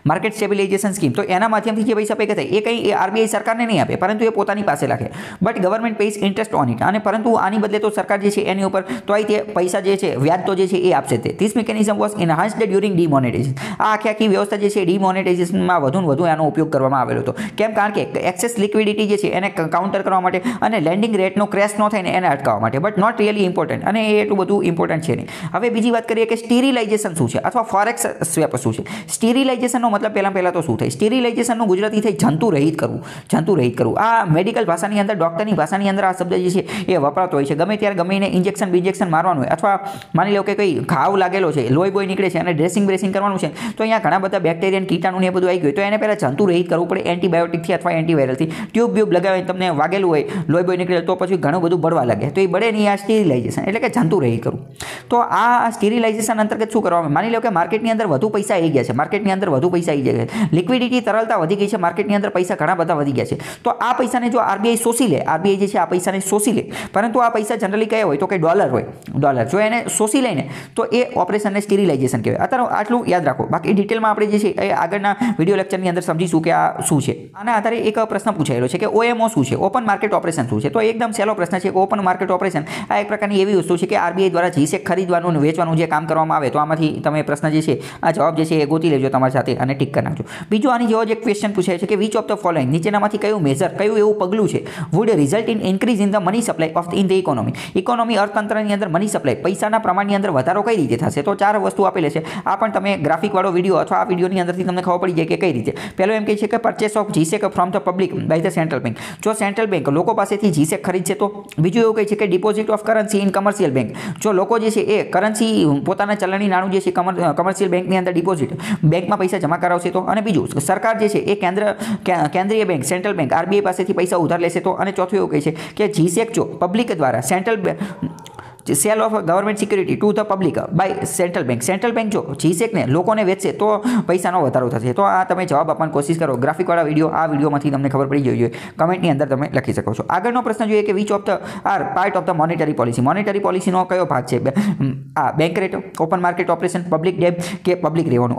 માર્કેટ સ્ટેબિલાઇઝેશન સ્કીમ, તો એના માધ્યમથી જે પૈસા ભેગા થાય એ કંઈ આરબીઆઈ સરકારને નહીં આપે, પરંતુ એ પોતાની પાસે રાખે. But government page interest on it. અને પરંતુ આની બદલે તો સરકાર જે છે એની ઉપર તો તે પૈસા જે છે વ્યાજ તો જે છે એ આપશે. This mechanism was enhanced during demonetisation. આ આખી વ્યવસ્થા જે છે ડિમોનેટાઇઝેશનમાં વધુ ને વધુ એનો ઉપયોગ કરવામાં આવેલો હતો. કેમ? કારણ કે એક્સેસ લિક્વિડિટી જે છે એને કાઉન્ટર કરવા માટે અને લેન્ડિંગ રેટનો ક્રેશ ન થાય ને એને અટકાવવા માટે. બટ નોટ રિયલી ઇમ્પોર્ટન્ટ, અને એ એટલું બધું ઇમ્પોર્ટન્ટ છે નહીં. હવે બીજી વાત કરીએ કે સ્ટીરિલાઇઝેશન શું છે અથવા ફોરેક્સ સ્વેપ શું છે. સ્ટીરિલાઇઝેશનનો મતલબ પહેલા તો શું થાય? સ્ટીરિલાઇઝેશનનું ગુજરાતી થઈ જંતુ રહિત કરવું. જંતુ રહિત કરવું આ મેડિકલ ભાષાની અંદર, ડૉક્ટરની ભાષાની અંદર આ શબ્દ જે છે એ વપરાતો હોય છે. ગમે ત્યારે ગમે એને ઇન્જેક્શન મારવાનું હોય, અથવા માની લો કે કંઈ ઘાવ લાગેલો છે, લોહી બોય નીકળે છે અને ડ્રેસિંગ કરવાનું છે, તો અહીંયા ઘણા બધા બેક્ટેરિયન કીટાણુ ને એ બધું આવી ગયું, તો એને પહેલાં જંતુ રહિત કરવું પડે એન્ટીબાયોટિકથી અથવા એન્ટીવાયરલથી. ટ્યુબ લગાવીને તમને વાગેલું હોય, લોહી બોય નીકળે તો પછી ઘણું બધું બળવા લાગે, તો એ બળે નહીં. આ સ્ટીરિલાઇઝેશન એટલે કે જંતુ રહિત કરવું. તો આ સ્ટીરિલાઇઝેશન અંતર્ગત શું કરવામાં? માની લો કે માર્કેટની અંદર વધુ પૈસા આવી ગયા છે, માર્કેટની અંદર વધુ પૈસા આવી ગયા છે, લિક્વિડિટી તરલતા વધી ગઈ છે, માર્કેટની અંદર પૈસા ઘણા બધા વધી ગયા છે. તો આ પૈસાને જો આરબીઆઈ શોષી લે, આરબીઆઈ જે છે આ પૈસાને શોષી લે, પરંતુ આ પૈસા જનરલી કયા હોય? તો કે ડોલર હોય. ડોલર જો એને શોષી લઈને તો એ ઓપરેશનને સ્ટીરિલાઇઝેશન કહેવાય. અત્યારે આટલું યાદ રાખો. બાકી ડિટેલમાં આપણે જે છે એ આગળના વિડીયો લેક્ચરની અંદર સમજીશું કે આ શું છે. આના આધારે એક પ્રશ્ન પૂછાયેલો છે કે ઓએમઓ શું છે, ઓપન માર્કેટ ઓપરેશન શું છે. તો એકદમ સહેલો પ્રશ્ન છે કે ઓપન માર્કેટ ઓપરેશન આ એક પ્રકારની એવી વસ્તુ છે કે આરબીઆઈ દ્વારા જીસેક ખરીદવાનું અને વેચવાનું જે કામ કરવામાં આવે, તો આમાંથી તમે પ્રશ્ન જે છે આ જવાબ જે છે એ ગોતી લેજો તમારી સાથે અને ટિક કરી નાખજો. બીજું આની જેવો જ એક ક્વેશ્ચન પૂછાય છે કે વિચ ઓફ ધ ફોલોઈંગ, નીચેનામાંથી કયું મેજર, કયું એવું પગલું છે would result in increase in the money supply of in the economy, અર્થતંત્રની અંદર મની સપ્લાય, પૈસાના પ્રમાણની અંદર વધારો કઈ રીતે થશે? તો 4 વસ્તુ આપેલી છે. આ પણ તમે ગ્રાફિકવાળો વિડીયો અથવા આ વિડીયોની અંદરથી તમને ખબર પડી જાય કે કઈ રીતે. પહેલું એમ કહે છે કે purchase of G sec from the public by the central bank. જો સેન્ટ્રલ બેંક લોકો પાસેથી જીસેક ખરીદશે તો. બીજું એવું કહે છે કે deposit of currency in commercial bank. જો લોકો જે છે એ કરન્સી પોતાના ચલણી નાણું જે છે કમર્શિયલ બેંકની અંદર ડિપોઝિટ બેંકમાં પૈસા જમા કરાવશે તો. અને બીજું સરકાર જે છે એ કેન્દ્રીય બેંક, સેન્ટ્રલ બેંક આરબીઆઈ પાસેથી પૈસા ઉધાર લેશે તો. અને ચોથું એવું કહે છે કે જીસેક જો પબ્લિક દ્વારા sale of government security to the public by central bank જો જીસેકને લોકોને વેચશે તો પૈસાનો વધારો થશે. તો આ તમે જવાબ આપવાની કોશિશ કરો. ગ્રાફિકવાળા વિડીયો આ વિડીયોમાંથી તમને ખબર પડી જવી જોઈએ. કમેન્ટની અંદર તમે લખી શકો છો. આગળનો પ્રશ્ન જોઈએ કે which of the are part of the monetary policy. Monetary પોલિસીનો કયો ભાગ છે? આ bank rate, open market operation, public debt કે પબ્લિક રહેવાનું.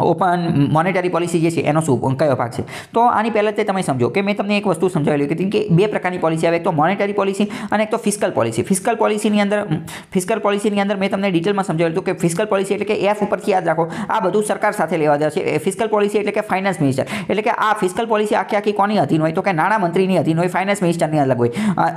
ઓપન મોનેટરી પોલિસી જે છે એનો શું કયો ભાગ છે? તો આની પહેલાં તે તમે સમજો કે મેં તમને એક વસ્તુ સમજાવેલી કે 2 પ્રકારની પોલિસી આવે, એક તો મોનેટરી પોલિસી અને એક તો ફિસ્કલ પોલિસી. ફિસ્કલ પોલિસીની અંદર મેં તમને ડિટેલમાં સમજાવેલું હતું કે ફિસ્કલ પોલિસી એટલે કે એફ ઉપરથી યાદ રાખો આ બધું સરકાર સાથે લેવા દે છે. ફિસ્કલ પોલિસી એટલે કે ફાઇનાન્સ મિનિસ્ટર, એટલે કે આ ફિસ્કલ પોલિસી આખી કોની અધીન હોય? તો કે નાણાં મંત્રીની અધીન હોય, ફાઇનાન્સ મિનિસ્ટરની અલગ હોય,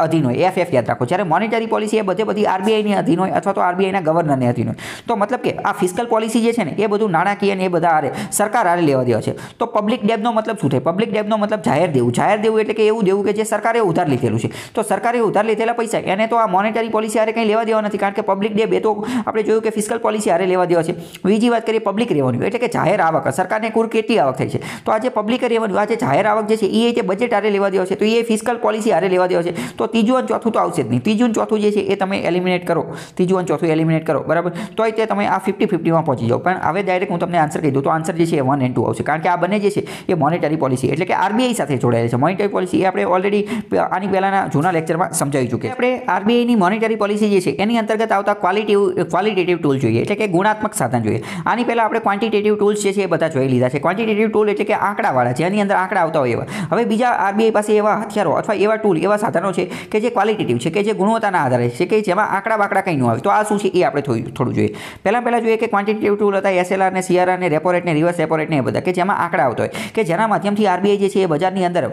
અધીન હોય. એફ યાદ રાખો. જ્યારે મોનેટરી પોલિસી એ બધી આરબીઆઈની અધીન હોય અથવા તો આરબીઆઈના ગવર્નરની અધીન હોય. તો મતલબ કે આ ફિસ્કલ પોલિસી જે છે ને એ બધું નાણાકીય ને એ બધા આરે સરકાર આરે લેવા દેવા છે. તો પબ્લિક ડેબનો મતલબ શું થાય? પબ્લિક ડેબનો મતલબ જાહેર દેવું. જાહેર દેવું એટલે કે એવું દેવું કે જે સરકારે ઉધાર લીધેલું છે. તો સરકારે ઉધાર લીધેલા પૈસા એને તો આ મોનેટરી પોલિસી આરે કંઈ લેવા દેવા નથી, કારણ કે પબ્લિક ડેબ એ તો આપણે જોયું કે ફિસ્કલ પોલિસી આરે લેવા દેવા છે. બીજી વાત કરીએ પબ્લિક રેવન્યુ, એટલે કે જાહેર આવક. સરકારને કુલ કેટલી આવક થાય છે? તો આજે પબ્લિક રેવન્યુ, આજે જાહેર આવક જે છે એ તે બજેટ આરે લેવા દેવા છે, તો એ ફિસ્કલ પોલિસી આરે લેવા દેવા છે. તો ત્રીજું અને ચોથું તો આવશે જ નહીં. ત્રીજું અને ચોથું જે છે એ તમે એલિમિનેટ કરો. ત્રીજું અને ચોથું એલિમિનેટ કરો, બરાબર. તો તે તમે આ 50-50માં પહોંચી જાઓ. પણ હવે ડાયરેક્ટ હું તમને આન્સર કહી દઉં તો આન્સર જે છે એ 1 and 2 આવશે, કારણ કે આ બંને જે છે એ મોનેટરી પોલિસી એટલે કે આરબીઆઈ સાથે જોડાયેલ છે. મોનેટરી પોલિસી એ આપણે ઓલરેડી આની પહેલાના જૂના લેક્ચરમાં સમજાવી ચૂક્યા. આપણે આરબીઆઈની મોનેટરી પોલિસી જે છે એની અંતર્ગત આવતા ક્વોલિટેટિવ ટૂલ જોઈએ, એટલે કે ગુણાત્મક સાધન જોઈએ. આની પહેલાં આપણે ક્વોન્ટિટેટિવ ટૂલ્સ જે છે એ બધા જોઈ લીધા છે. ક્વોન્ટિટેટિવ ટૂલ એટલે કે આંકડાવાળા, જેની અંદર આંકડા આવતા હોય એવા. હવે બીજા આરબીઆઈ પાસે એવા હથિયારો અથવા એવા ટૂલ, એવા સાધનો છે કે જે ક્વોલિટેટિવ છે, કે જે ગુણવત્તાના આધારે છે, કે જેમાં આંકડા કંઈ ન આવે. તો આ શું છે એ આપણે થોડું જોઈએ. પહેલાં જોઈએ કે ક્વોન્ટિટેટિવ ટૂલ હતા એસએલઆર ને, સીઆરઆર ને, રેપો રેટ ને, રિવર્સ રેપો રેટ ને એ બધા, કે જેમાં આંકડા આવતો હોય, કે જેના માધ્યમથી આરબીઆઈ જે છે એ બજારની અંદર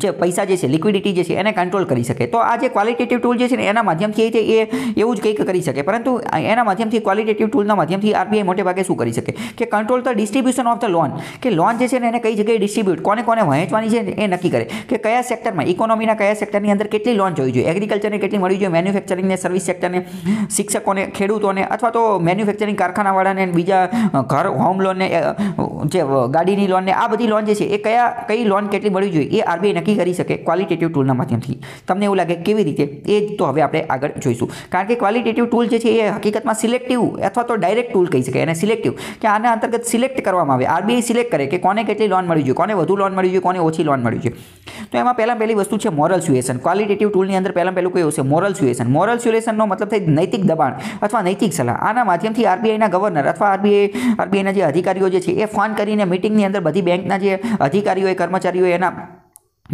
જે પૈસા જે છે, લિક્વિડિટી જે છે એને કંટ્રોલ કરી શકે. તો આ જે ક્વોલિટેટિવ ટૂલ જે છે ને એના માધ્યમથી એ એવું જ કંઈક કરી શકે. પરંતુ એના માધ્યમથી ક્વોલિટેટિવ ટૂલના માધ્યમથી આરબીઆઈ મોટે ભાગે શું કરી શકે કે control the distribution of the loan, કે લોન જે છે ને એને કઈ જગ્યાએ ડિસ્ટ્રીબ્યુટ, કોને વહેંચવાની છે એ નક્કી કરે. કે કયા સેક્ટરમાં, ઇકોનોમીના કયા સેક્ટરની અંદર કેટલી લોન જોવી જોઈએ, એગ્રીકલ્ચરને કેટલી મળવી જોઈએ, મેન્યુફેક્ચરિંગને, સર્વિસ સેક્ટરને, શિક્ષકોને, ખેડૂતોને, અથવા તો મેન્યુફેક્ચરિંગ કારખાનાવાળાને, બીજા ઘર હોમ લોન ને જે ગાડીની લોન ને આ બધી લોન જે છે એ કઈ લોન કેટલી મળવી જોઈએ એ આરબીઆઈ નક્કી કરી શકે ક્વોલિટેટિવ ટૂલના માધ્યમથી. તમને એવું લાગે કેવી રીતે, એ તો હવે આપણે આગળ જોઈશું. કારણ કે ક્વોલિટેટિવ ટૂલ જે છે એ હકીકતમાં સિલેક્ટિવ અથવા તો ડાયરેક્ટ ટૂલ કહી શકાય. અને સિલેક્ટિવ કે આના અંતર્ગત સિલેક્ટ કરવામાં આવે, આરબીઆઈ સિલેક્ટ કરે કે કોને કેટલી લોન મળવી જોઈએ, કોને વધુ લોન મળવી જોઈએ, કોને ઓછી લોન મળવી જોઈએ. તો એમાં પહેલી વસ્તુ છે મોરલ સ્યુએશન. ક્વોલિટેટિવ ટૂલની અંદર પહેલું કયું છે? મોરલ સ્યુએશન. મોરલ સ્યુએશનનો મતલબ થાય નૈતિક દબાણ અથવા નૈતિક સલાહ. આના માધ્યમથી આરબીઆઈના ગવર્નર અથવા આરબીઆઈના જે અધિકારીઓ જે છે એ ફોન કરીને મિટિંગની અંદર બધી બેંકના જે અધિકારીઓ કર્મચારીઓ એના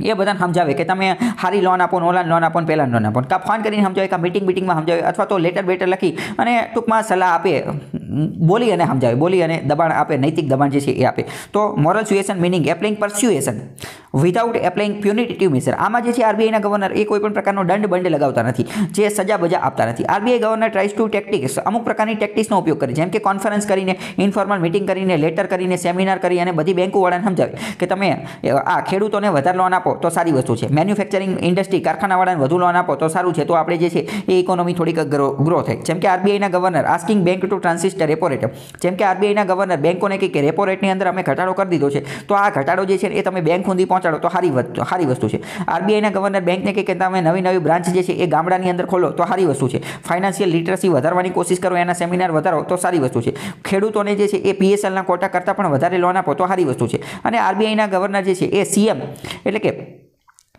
એ બધાને સમજાવે કે તમે સારી લોન આપો, ઓનલાઈન લોન આપો, પહેલાં લોન આપો. કાં ફોન કરીને સમજાવે, કાં મિટિંગમાં સમજાવે, અથવા તો લેટર લખી અને ટૂંકમાં સલાહ આપે, બોલી અને સમજાવે, બોલી અને દબાણ આપે, નૈતિક દબાણ જે છે એ આપે. તો moral suasion meaning applying persuasion without applying punitive measure. આમાં જે છે આરબીઆઈના ગવર્નર એ કોઈ પણ પ્રકારનો દંડ લગાવતા નથી, જે સજા બજા આપતા નથી. RBI governor tries to tactics, અમુક પ્રકારની ટેક્ટિક્સનો ઉપયોગ કરે, જેમ કે કોન્ફરન્સ કરીને, ઇન્ફોર્મલ મિટિંગ કરીને, લેટર કરીને, સેમિનાર કરી અને બધી બેંકોવાળાને સમજાવે કે તમે આ ખેડૂતોને વધારે લોન આપો તો સારી વસ્તુ છે, મેન્યુફેક્ચરિંગ ઇન્ડસ્ટ્રી કારખાનાવાળાને વધુ લોન આપો તો સારું છે, તો આપણે જે છે એ ઇકોનોમી થોડીક ગ્રો થાય. જેમ કે આરબીઆઈના governor asking bank to transmit repo rate. જેમ કે આરબીઆઈના ગવર્નર બેંકોને કહે કે રેપો રેટની અંદર અમે ઘટાડો કરી દીધો છે, તો આ ઘટાડો જે છે એ તમે બેંક સુધી પહોંચાડો તો સારી વસ્તુ છે. આરબીઆઈના ગવર્નર બેંકને કહે કે તમે નવી બ્રાન્ચ જે છે એ ગામડાની અંદર ખોલો તો સારી વસ્તુ છે. ફાઇનાન્શિયલ લિટરસી વધારવાની કોશિશ કરો, એના સેમિનાર વધારો તો સારી વસ્તુ છે. ખેડૂતોને જે છે એ પીએસએલના કોટા કરતાં પણ વધારે લોન આપો તો સારી વસ્તુ છે. અને આરબીઆઈના ગવર્નર જે છે એ સીએમ એટલે કે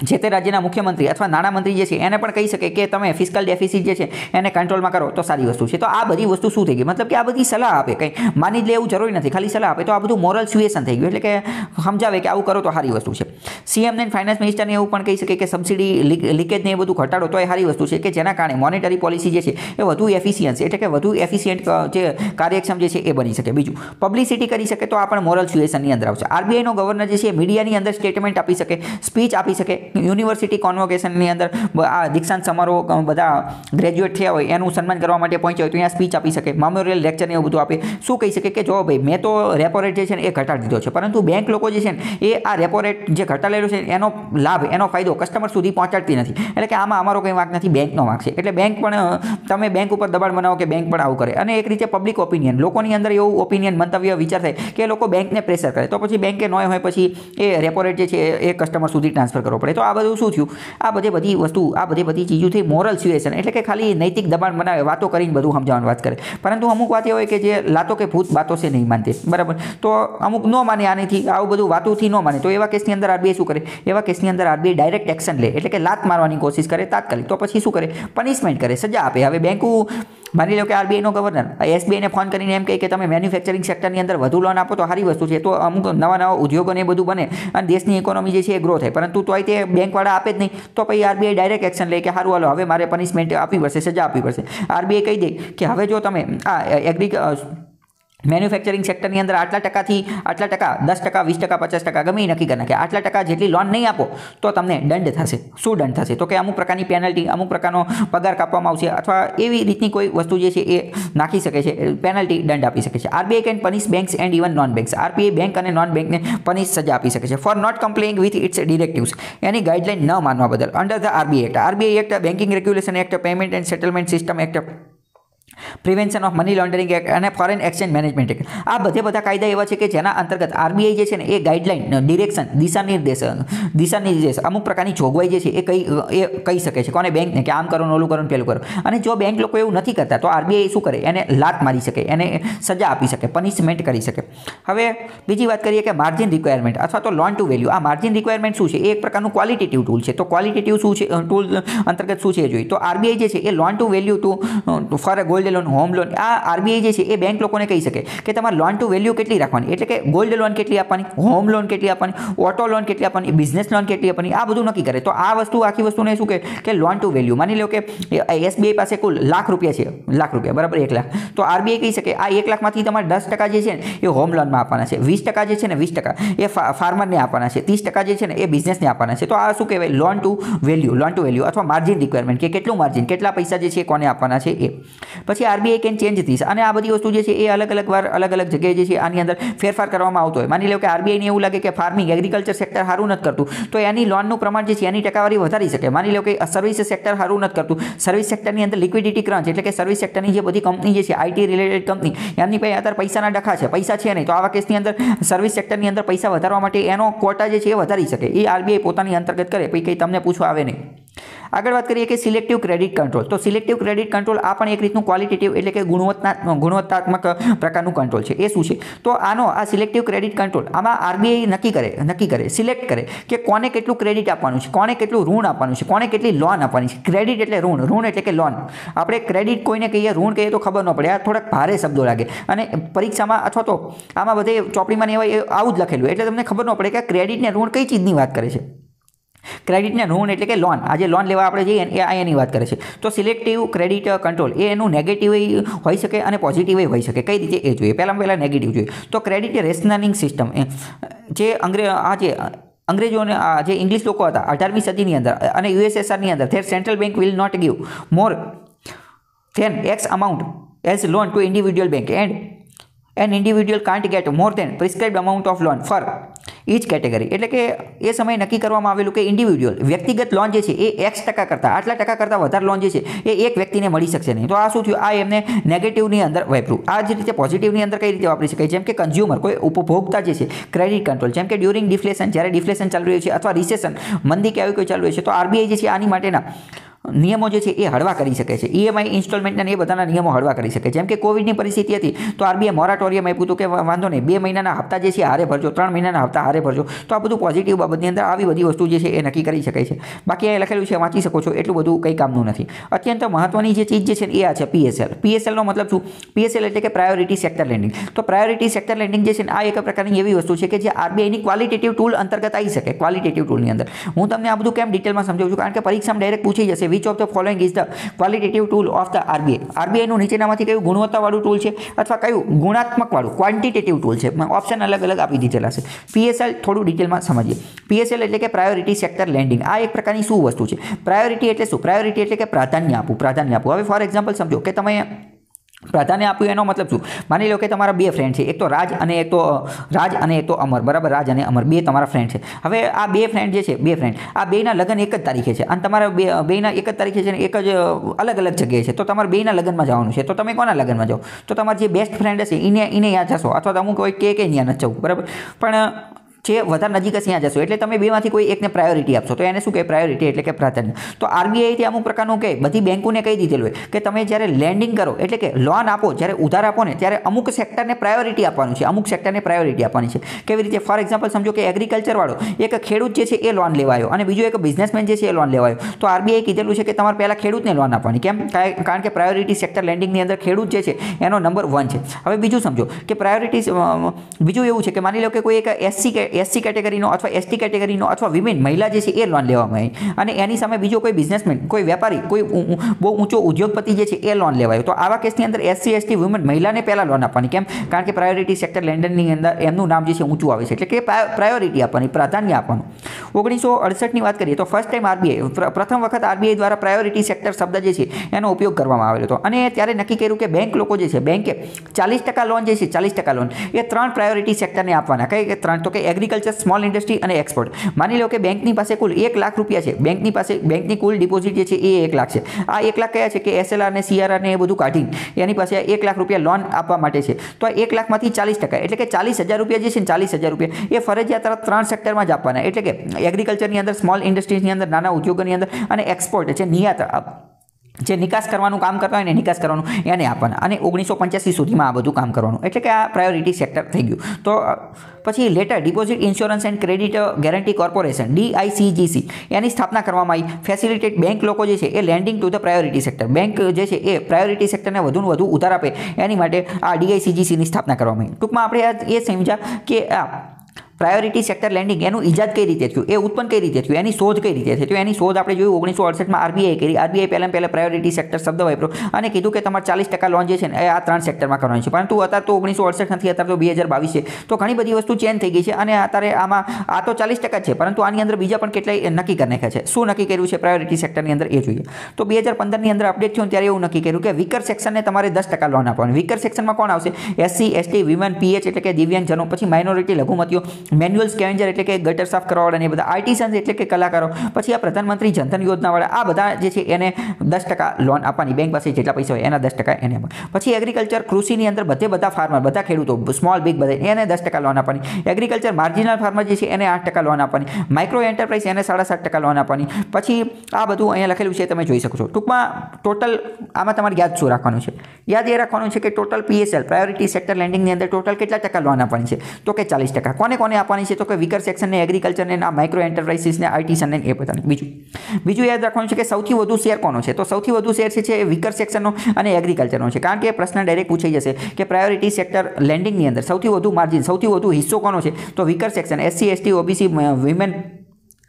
જે તે રાજ્યના મુખ્યમંત્રી અથવા નાણામંત્રી જે છે એને પણ કહી શકે કે તમે ફિસ્કલ ડેફિસિટ જે છે એને કંટ્રોલમાં કરો તો સારી વસ્તુ છે. તો આ બધી વસ્તુ શું થઈ ગઈ? મતલબ કે આ બધી સલાહ આપે, કંઈ માની લે એવું જરૂરી નથી, ખાલી સલાહ આપે. તો આ બધું મોરલ સ્યુએશન થઈ ગયું, એટલે કે સમજાવે કે આવું કરો તો સારી વસ્તુ છે. સીએમને ફાઇનાન્સ મિનિસ્ટરને એવું પણ કહી શકે કે સબસિડી લીકેજને એ બધું ઘટાડો તો એ સારી વસ્તુ છે, કે જેના કારણે મોનેટરી પોલિસી જે છે એ વધુ એફિશિયન્સી એટલે કે વધુ એફિશિયન્ટ જે કાર્યક્ષમ જે છે એ બની શકે. બીજું પબ્લિસિટી કરી શકે તો આ પણ મોરલ સ્યુએશનની અંદર આવશે. આરબીઆઈનો ગવર્નર જે છે મીડિયાની અંદર સ્ટેટમેન્ટ આપી શકે, સ્પીચ આપી શકે, યુનિવર્સિટી કોન્વોકેશનની અંદર આ દીક્ષાંત સમારોહ બધા ગ્રેજ્યુએટ થયા હોય એનું સન્માન કરવા માટે પહોંચ્યા હોય તો અહીંયા સ્પીચ આપી શકે, મેમોરિયલ લેક્ચર ને એવું બધું આપે. શું કહી શકે કે જો ભાઈ મેં તો રેપો રેટ જે છે ને એ ઘટાડી દીધો છે, પરંતુ બેંક લોકો જે છે ને એ આ રેપો રેટ જે ઘટાડેલો છે એનો લાભ, એનો ફાયદો કસ્ટમર સુધી પહોંચાડતી નથી. એટલે કે આમાં અમારો કંઈ વાંક નથી, બેંકનો વાંક છે. એટલે બેંક પણ તમે બેંક ઉપર દબાણ બનાવો કે બેંક પણ આવું કરે. અને એક રીતે પબ્લિક ઓપિનિયન, લોકોની અંદર એવું ઓપિનિયન મંતવ્ય વિચાર થાય કે લોકો બેંકને પ્રેશર કરે, તો પછી બેંકે ન હોય પછી એ રેપો રેટ જે છે એ કસ્ટમર સુધી ટ્રાન્સફર કરવો પડે. તો આ બધું શું થયું? આ બધી વસ્તુ, આ બધી ચીજો થઈ મોરલ સ્યુએશન, એટલે કે ખાલી નૈતિક દબાણ બનાવે, વાતો કરીને બધું સમજાવવાની વાત કરે. પરંતુ અમુક વાત એ હોય કે જે લાતો કે ભૂત બાતો છે નહીં માનતે, બરાબર? તો અમુક ન માને આનીથી, આવું બધું વાતોથી ન માને, તો એવા કેસની અંદર આરબીઆઈ શું કરે? એવા કેસની અંદર આરબીઆઈ ડાયરેક્ટ એક્શન લે, એટલે કે લાત મારવાની કોશિશ કરે તાત્કાલિક. તો પછી શું કરે? પનિશમેન્ટ કરે, સજા આપે. હવે બેંકો માની લો કે આરબીઆઈનો ગવર્નર એસબીઆઈને ફોન કરીને એમ કહે કે તમે મેન્યુફેક્ચરિંગ સેક્ટરની અંદર વધુ લોન આપો તો સારી વસ્તુ છે, તો અમુક નવા ઉદ્યોગોને બધું બને અને દેશની ઇકોનોમી જે છે એ ગ્રો થાય. પરંતુ તોય તે બેંકવાળા આપે જ નહીં, તો પછી આરબીઆઈ ડાયરેક્ટ એક્શન લે કે સારું હાલો હવે મારે પનિશમેન્ટ આપવી પડશે, સજા આપવી પડશે. આરબીઆઈ કહી દે કે હવે જો તમે આ મેન્યુફેક્ચરિંગ સેક્ટરની અંદર આટલા ટકાથી આટલા ટકા, 10%, 20%, 50% ગમે નક્કી કરી નાખે, આટલા ટકા જેટલી લોન નહીં આપો તો તમને દંડ થશે. શું દંડ થશે? તો કે અમુક પ્રકારની પેનલ્ટી, અમુક પ્રકારનો પગાર કાપવામાં આવશે, અથવા એવી રીતની કોઈ વસ્તુ જે છે એ નાખી શકે છે, પેનલ્ટી, દંડ આપી શકે છે. RBI can punish banks and even non banks. RBI bank અને નોન બેંકને પનિશ, સજા આપી શકે છે for not complying with its directives, એની ગાઈડલાઇન ન માનવા બદલ. Under the RBI act, RBI act, banking regulation act, payment and settlement system act, prevention of money laundering act અને ફોરેન એક્સચેન્જ મેનેજમેન્ટ એક્ટ. આ બધા કાયદા એવા છે કે જેના અંતર્ગત આરબીઆઈ જે છે ને એ ગાઈડલાઇન, ડિરેક્શન, દિશાનિર્દેશ, અમુક પ્રકારની જોગવાઈ જે છે એ કહી શકે છે કોને? બેંકને, કે આમ કરો, ઓલું કરો, પેલું કરો. અને જો બેંક લોકો એવું નથી કરતા તો આરબીઆઈ શું કરે? એને લાત મારી શકે, એને સજા આપી શકે, પનિશમેન્ટ કરી શકે. હવે બીજી વાત કરીએ કે માર્જિન રિક્વાયરમેન્ટ અથવા તો લોન ટુ વેલ્યુ. આ માર્જિન રિક્વાયરમેન્ટ શું છે? એ એક પ્રકારનું ક્વોલિટેટિવ ટૂલ છે. તો ક્વોલિટેટિવ શું છે ટૂલ અંતર્ગત શું છે જોઈએ તો આરબીઆઈ જે છે એ loan to value to for a gold loan, home loan, આ આરબીઆઈ જે છે એ બેંક લોકોને કહી શકે કે તમારે લોન ટુ વેલ્યુ કેટલી રાખવાની, એટલે કે ગોલ્ડ લોન કેટલી આપવાની, હોમ લોન કેટલી આપવાની, ઓટો લોન કેટલી આપવાની, બિઝનેસ લોન કેટલી આપવાની, આ બધું નક્કી કરે. તો આ વસ્તુ, આખી વસ્તુને શું કહે કે લોન ટુ વેલ્યુ. માની લો કે એસબીઆઈ પાસે કુલ ₹1,00,000 છે, ₹1,00,000 બરાબર, 1 લાખ. તો આરબીઆઈ કહી શકે આ 1 લાખમાંથી તમારે 10% જે છે ને એ હોમ લોનમાં આપવાના છે, 20% જે છે ને 20% એ ફાર્મરને આપવાના છે, 30% જે છે ને એ બિઝનેસને આપવાના છે. તો આ શું કહેવાય? લોન ટુ વેલ્યુ અથવા માર્જિન રિક્વાયરમેન્ટ, કે કેટલું માર્જિન, કેટલા પૈસા જે છે કોને આપવાના છે એ. પછી આરબીઆઈ કેન ચેન્જ થીસ, અને આ બધી વસ્તુ જે છે એ અલગ અલગ વાર અલગ અલગ જગ્યાએ જે છે આની અંદર ફેરફાર કરવામાં આવતો હોય. માની લો કે આરબીઆઈને એવું લાગે કે ફાર્મિંગ એગ્રીકલ્ચર સેક્ટર સારું નથી કરતું, તો એની લોનનું પ્રમાણ જે છે એની ટકાવારી વધારી શકે. માની લો કે સર્વિસ સેક્ટર સારું નથી કરતું, સર્વિસ સેક્ટરની અંદર લિક્વિડિટી ક્રંચ એટલે કે સર્વિસ સેક્ટરની જે બધી કંપની જે છે આઈટી રિલેટેડ કંપની, એમની પાસે અત્યારે પૈસાના ડખા છે, પૈસા છે નહીં, તો આવા કેસની અંદર સર્વિસ સેક્ટરની અંદર પૈસા વધારવા માટે એનો ક્વોટા જે છે એ વધારી શકે. એ આરબીઆઈ પોતાની અંતર્ગત કરે, પછી કંઈ તમને પૂછવા આવે નહીં. આગળ વાત કરીએ કે સિલેક્ટિવ ક્રેડિટ કંટ્રોલ. તો સિલેક્ટિવ ક્રેડિટ કંટ્રોલ આ પણ એક રીતનું ક્વોલિટેટિવ એટલે કે ગુણવત્તાત્મક પ્રકારનું કંટ્રોલ છે. એ શું છે? તો આ સિલેક્ટિવ ક્રેડિટ કંટ્રોલ, આમાં આરબીઆઈ નક્કી કરે સિલેક્ટ કરે કે કોને કેટલું ક્રેડિટ આપવાનું છે, કોને કેટલું ઋણ આપવાનું છે, કોને કેટલી લોન આપવાની છે. ક્રેડિટ એટલે ઋણ, ઋણ એટલે કે લોન. આપણે ક્રેડિટ કોઈને કહીએ, ઋણ કહીએ તો ખબર ન પડે, આ થોડાક ભારે શબ્દો લાગે, અને પરીક્ષામાં અથવા તો આમાં બધે ચોપડીમાં એવા આવું જ લખેલું, એટલે તમને ખબર ન પડે કે ક્રેડિટ ને ઋણ કઈ ચીજની વાત કરે છે. ક્રેડિટને ઋણ એટલે કે લોન, આજે લોન લેવા આપણે જઈએ એ એની વાત કરે છે. તો સિલેક્ટિવ ક્રેડિટ કંટ્રોલ એ એનું નેગેટિવ હોઈ શકે અને પોઝિટિવ હોઈ શકે. કઈ રીતે એ જોઈએ? પહેલાં નેગેટિવ જોઈએ. તો ક્રેડિટ રેશનિંગ સિસ્ટમ જે અંગ્રેજોને જે ઇંગ્લિશ લોકો હતા 18મી સદીની અંદર અને યુએસએસઆરની અંદર, there central bank will not give more than X amount as loan to individual bank and an individual can't get more than prescribed amount of loan for each category. એટલે કે એ સમયે નક્કી કરવામાં આવેલું કે ઇન્ડિવિડ્યુઅલ વ્યક્તિગત લોન જે છે એ X% કરતાં, આટલા ટકા કરતાં વધારે લોન જે છે એ એક વ્યક્તિને મળી શકશે નહીં. તો આ શું થયું? આ એમને નેગેટિવની અંદર વાપર્યું. આ જ રીતે પોઝિટિવની અંદર કઈ રીતે વાપરી શકાય? જેમ કે કન્ઝ્યુમર, કોઈ ઉપભોક્તા જે છે, ક્રેડિટ કંટ્રોલ, જેમ કે ડ્યુરિંગ ડિફ્લેશન, જ્યારે ડિફ્લેશન ચાલી રહ્યું છે અથવા રિસેશન, મંદી કે આવી કોઈ ચાલુ રહ્યું છે, તો આરબીઆઈ જે છે આની માટેના નિયમો જે છે એ હળવા કરી શકે છે. ઈએમઆઈ ઇન્સ્ટોલમેન્ટના એ બધાના નિયમો હળવા કરી શકે. જેમ કે કોવિડની પરિસ્થિતિ હતી તો આરબીઆઈ મોરાટોરિયમ આપ્યું હતું કે વાંધો નહીં, 2 મહિનાના હપ્તા જે છે હારે ભરજો, 3 મહિનાના હપ્તા હારે ભરજો. તો આ બધું પોઝિટિવ બાબતની અંદર આવી બધી વસ્તુ જે છે એ નક્કી કરી શકાય છે. બાકી એ લખેલું છે, વાંચી શકો છો, એટલું બધું કંઈ કામનું નથી. અત્યંત મહત્વની જે ચીજ જે છે એ આ છે પીએસએલ. પીએસએલનો મતલબ શું? પીએસએલ એટલે કે પ્રાયોરિટી સેક્ટર લેન્ડિંગ. તો પ્રાયોરિટી સેક્ટર લેન્ડિંગ જે છે આ એક પ્રકારની એવી વસ્તુ છે કે જે આરબીઆઈની ક્વોલિટેટિવ ટૂલ અંતર્ગત આવી શકે. ક્વોલિટેટિવ ટૂલની અંદર હું તમને આ બધું કેમ ડિટેલમાં સમજાવું છું? કારણ કે પરીક્ષામાં ડાયરેક્ટ પૂછી જશે, which of the following is the qualitative tool of the RBI. આરબીઆઈનું નીચેનામાંથી કયું ગુણવત્તાવાળું ટૂલ છે અથવા કયું ગુણાત્મકવાળું ક્વોન્ટિટેટિવ ટૂલ છે? ઓપ્શન અલગ અલગ આપી દીધેલા છે. પીએસએલ થોડું ડિટેલમાં સમજીએ. પીએસએલ એટલે કે પ્રાયોરિટી સેક્ટર લેન્ડિંગ. આ એક પ્રકારની શું વસ્તુ છે? પ્રાયોરિટી એટલે શું? પ્રાયોરિટી એટલે કે પ્રાધાન્ય આપવું. હવે ફોર એક્ઝામ્પલ સમજો કે તમે પ્રાધાન્ય આપ્યું, એનો મતલબ શું? માની લો કે તમારા 2 ફ્રેન્ડ છે, એક તો રાજ અને એક તો અમર, બરાબર? રાજ અને અમર 2 તમારા ફ્રેન્ડ છે. હવે આ 2 ફ્રેન્ડ જે છે, 2 ફ્રેન્ડ, આ બેના લગ્ન એક જ તારીખે છે અને તમારા બેના એક જ તારીખે છે ને એક જ અલગ અલગ જગ્યાએ છે. તો તમારે બેના લગ્નમાં જવાનું છે, તો તમે કોના લગ્નમાં જાઓ? તો તમારા જે બેસ્ટ ફ્રેન્ડ હશે એને યાદ જશો, અથવા તો અમુક કોઈ કે ત્યાં નથી જવું, બરાબર? પણ જે વધારે નજીક હશે ત્યાં જશો, એટલે તમે બેમાંથી કોઈ એકને પ્રાયોરિટી આપશો. તો એને શું કહે? પ્રાયોરિટી એટલે કે પ્રાધાન્ય. તો આરબીઆઈથી અમુક પ્રકારનું કહે, બધી બેંકોને કહી દીધેલું હોય કે તમે જ્યારે લેન્ડિંગ કરો એટલે કે લોન આપો, જ્યારે ઉધાર આપો ને, ત્યારે અમુક સેક્ટરને પ્રાયોરિટી આપવાનું છે, અમુક સેક્ટરને પ્રાયોરિટી આપવાની છે. કેવી રીતે? ફોર એક્ઝામ્પલ સમજો કે એગ્રીકલ્ચરવાળો એક ખેડૂત જે છે એ લોન લેવાયો અને બીજો એક બિઝનેસમેન જે છે એ લોન લેવાયો. તો આરબીઆઈ કીધેલું છે કે તમારે પહેલાં ખેડૂતને લોન આપવાની. કેમ? કારણ કે પ્રાયોરિટી સેક્ટર લેન્ડિંગની અંદર ખેડૂત જે છે એનો નંબર 1 છે. હવે બીજું સમજો કે પ્રાયોરિટી બીજું એવું છે કે માની લો કે કોઈ એક એસસી કેટેગરીનો અથવા એસટી કેટેગરીનો અથવા વિમેન મહિલા જે છે એ લોન લેવામાં આવી અને એની સામે બીજો કોઈ બિઝનેસમેન, કોઈ વેપારી, કોઈ બહુ ઊંચો ઉદ્યોગપતિ જે છે એ લોન લેવાયો. તો આવા કેસની અંદર એસસી એસટી વુમેન મહિલાને પહેલાં લોન આપવાની. કેમ? કારણ કે પ્રાયોરિટી સેક્ટર લેન્ડરની અંદર એમનું નામ જે છે ઊંચું આવે છે, એટલે કે પ્રાયોરિટી આપવાની, પ્રાધાન્ય આપવાનું. 1968ની વાત કરીએ તો ફર્સ્ટ ટાઈમ આરબીઆઈ, પ્રથમ વખત આરબીઆઈ દ્વારા પ્રાયોરિટી સેક્ટર શબ્દ જે છે એનો ઉપયોગ કરવામાં આવેલો હતો અને ત્યારે નક્કી કર્યું કે બેંક લોકો જે છે, બેંકે 40% લોન જે છે, 40% લોન એ 3 પ્રાયોરિટી સેક્ટરને આપવાના. કઈ 3? તો કે એગ્રીકલ્ચર, સ્મોલ ઇન્ડસ્ટ્રી અને એક્સપોર્ટ. માની લો કે બેંકની પાસે કુલ 1 લાખ રૂપિયા છે, બેંકની કુલ ડિપોઝિટ જે છે એ 1 લાખ છે. આ 1 લાખ કયા છે? કે એસએલઆર ને સીઆરઆર ને એ બધું કાઢીને એની પાસે 1 લાખ રૂપિયા લોન આપવા માટે છે. તો આ 1 લાખમાંથી 40% એટલે કે 40,000 રૂપિયા જે છે ને, 40,000 રૂપિયા એ ફરજિયાત 3 સેક્ટરમાં જ આપવાના. એટલે કે એગ્રીકલ્ચરની અંદર, સ્મોલ ઇન્ડસ્ટ્રીઝની અંદર, નાના ઉદ્યોગોની અંદર અને એક્સપોર્ટ છે, જે નિકાસ કરવાનું કામ કરતા હોય ને, નિકાસ કરવાનું એને આપવાના. અને 1985 સુધીમાં આ બધું કામ કરવાનું. એટલે કે આ પ્રાયોરિટી સેક્ટર થઈ ગયું. તો પછી later deposit insurance and credit guarantee corporation DICGC એની સ્થાપના કરવામાં આવી. ફેસિલિટેટ બેંક લોકો જે છે એ lending to the priority sector, bank જે છે એ પ્રાયોરિટી સેક્ટરને વધુને વધુ ઉધાર આપે એની માટે આ DICGCની સ્થાપના કરવામાં આવી. ટૂંકમાં આપણે એ સમજ્યા કે આ પ્રાયોરિટી સેક્ટર લેન્ડિંગ એનું ઈજાદ કઈ રીતે થયું, એ ઉત્પન્ન કઈ રીતે થયું, એની શોધ કઈ રીતે થઈ, તો એની શોધ આપણે જોયું 1968માં આરબીઆઈ કરી. આરબીઆઈ પહેલા પ્રાયોરિટી સેક્ટર શબ્દ વાપર્યો અને કીધું કે તમારે 40% લોન જે છે ને એ આ 3 સેક્ટરમાં કરવાની છે. પરંતુ અત્યારે તો 1968 નથી, અત્યારે તો 2022 છે. તો ઘણી બધી વસ્તુ ચેન્જ થઈ ગઈ છે અને અત્યારે આમાં આ તો 40% છે, પરંતુ આની અંદર બીજા પણ કેટલાય નક્કી કરી નાખ્યા છે. શું નક્કી કર્યું છે પ્રાયોરિટી સેક્ટરની અંદર એ જોઈએ. તો 2015ની અંદર અપડેટ થયું ત્યારે એવું નક્કી કર્યું કે વીકર સેક્શનને તમારે 10% લોન આપવાની. વીકર સેક્શનમાં કોણ આવશે? એસસી, એસટી, વિમેન, પીએચ એટલે કે દિવ્યાંગજનો, પછી માઇનોરિટી લઘુમતીઓ, મેન્યુઅલ સ્કેવેન્જર એટલે કે ગટર સાફ કરવાવાળા, એ બધા આર્ટિસન્સ એટલે કે કલાકારો, પછી આ પ્રધાનમંત્રી જનધન યોજનાવાળા, આ બધા જે છે એને 10% લોન આપવાની. બેંક પાસે જેટલા પૈસા હોય એના 10% એને આપવાની. પછી એગ્રીકલ્ચર કૃષિની અંદર બધા ફાર્મર, બધા ખેડૂતો, સ્મોલ બિગ બધા, એને 10% લોન આપવાની. એગ્રીકલ્ચર માર્જિનલ ફાર્મર જે છે એને 8% લોન આપવાની. માઇક્રો એન્ટરપ્રાઇઝ એને 7.5% લોન આપવાની. પછી આ બધું અહીંયા લખેલું છે, તમે જોઈ શકો છો. ટૂંકમાં ટોટલ આમાં તમારે યાદ શું રાખવાનું છે? યાદ એ રાખવાનું છે કે ટોટલ પીએસએલ પ્રાયોરિટી સેક્ટર લેન્ડિંગની અંદર ટોટલ કેટલા ટકા લોન આપવાની છે? તો કે 40%. કોને કોને આપવાની છે? તો કે વીકર સેક્શનને, એગ્રીકલ્ચરને, આ માઇક્રો એન્ટરપ્રાઇઝિસને, આર્ટિસનને, એ બધાને. બીજું યાદ રાખવાનું છે કે સૌથી વધુ શેર કોનો છે? તો સૌથી વધુ શેર છે વીકર સેક્શનનો અને એગ્રીકલ્ચરનો છે. કારણ કે પ્રશ્ન ડાયરેક્ટ પૂછાઈ જશે કે પ્રાયોરિટી સેક્ટર લેન્ડિંગની અંદર સૌથી વધુ માર્જિન, સૌથી વધુ હિસ્સો કોનો છે? તો weaker section, SC, ST, OBC, women,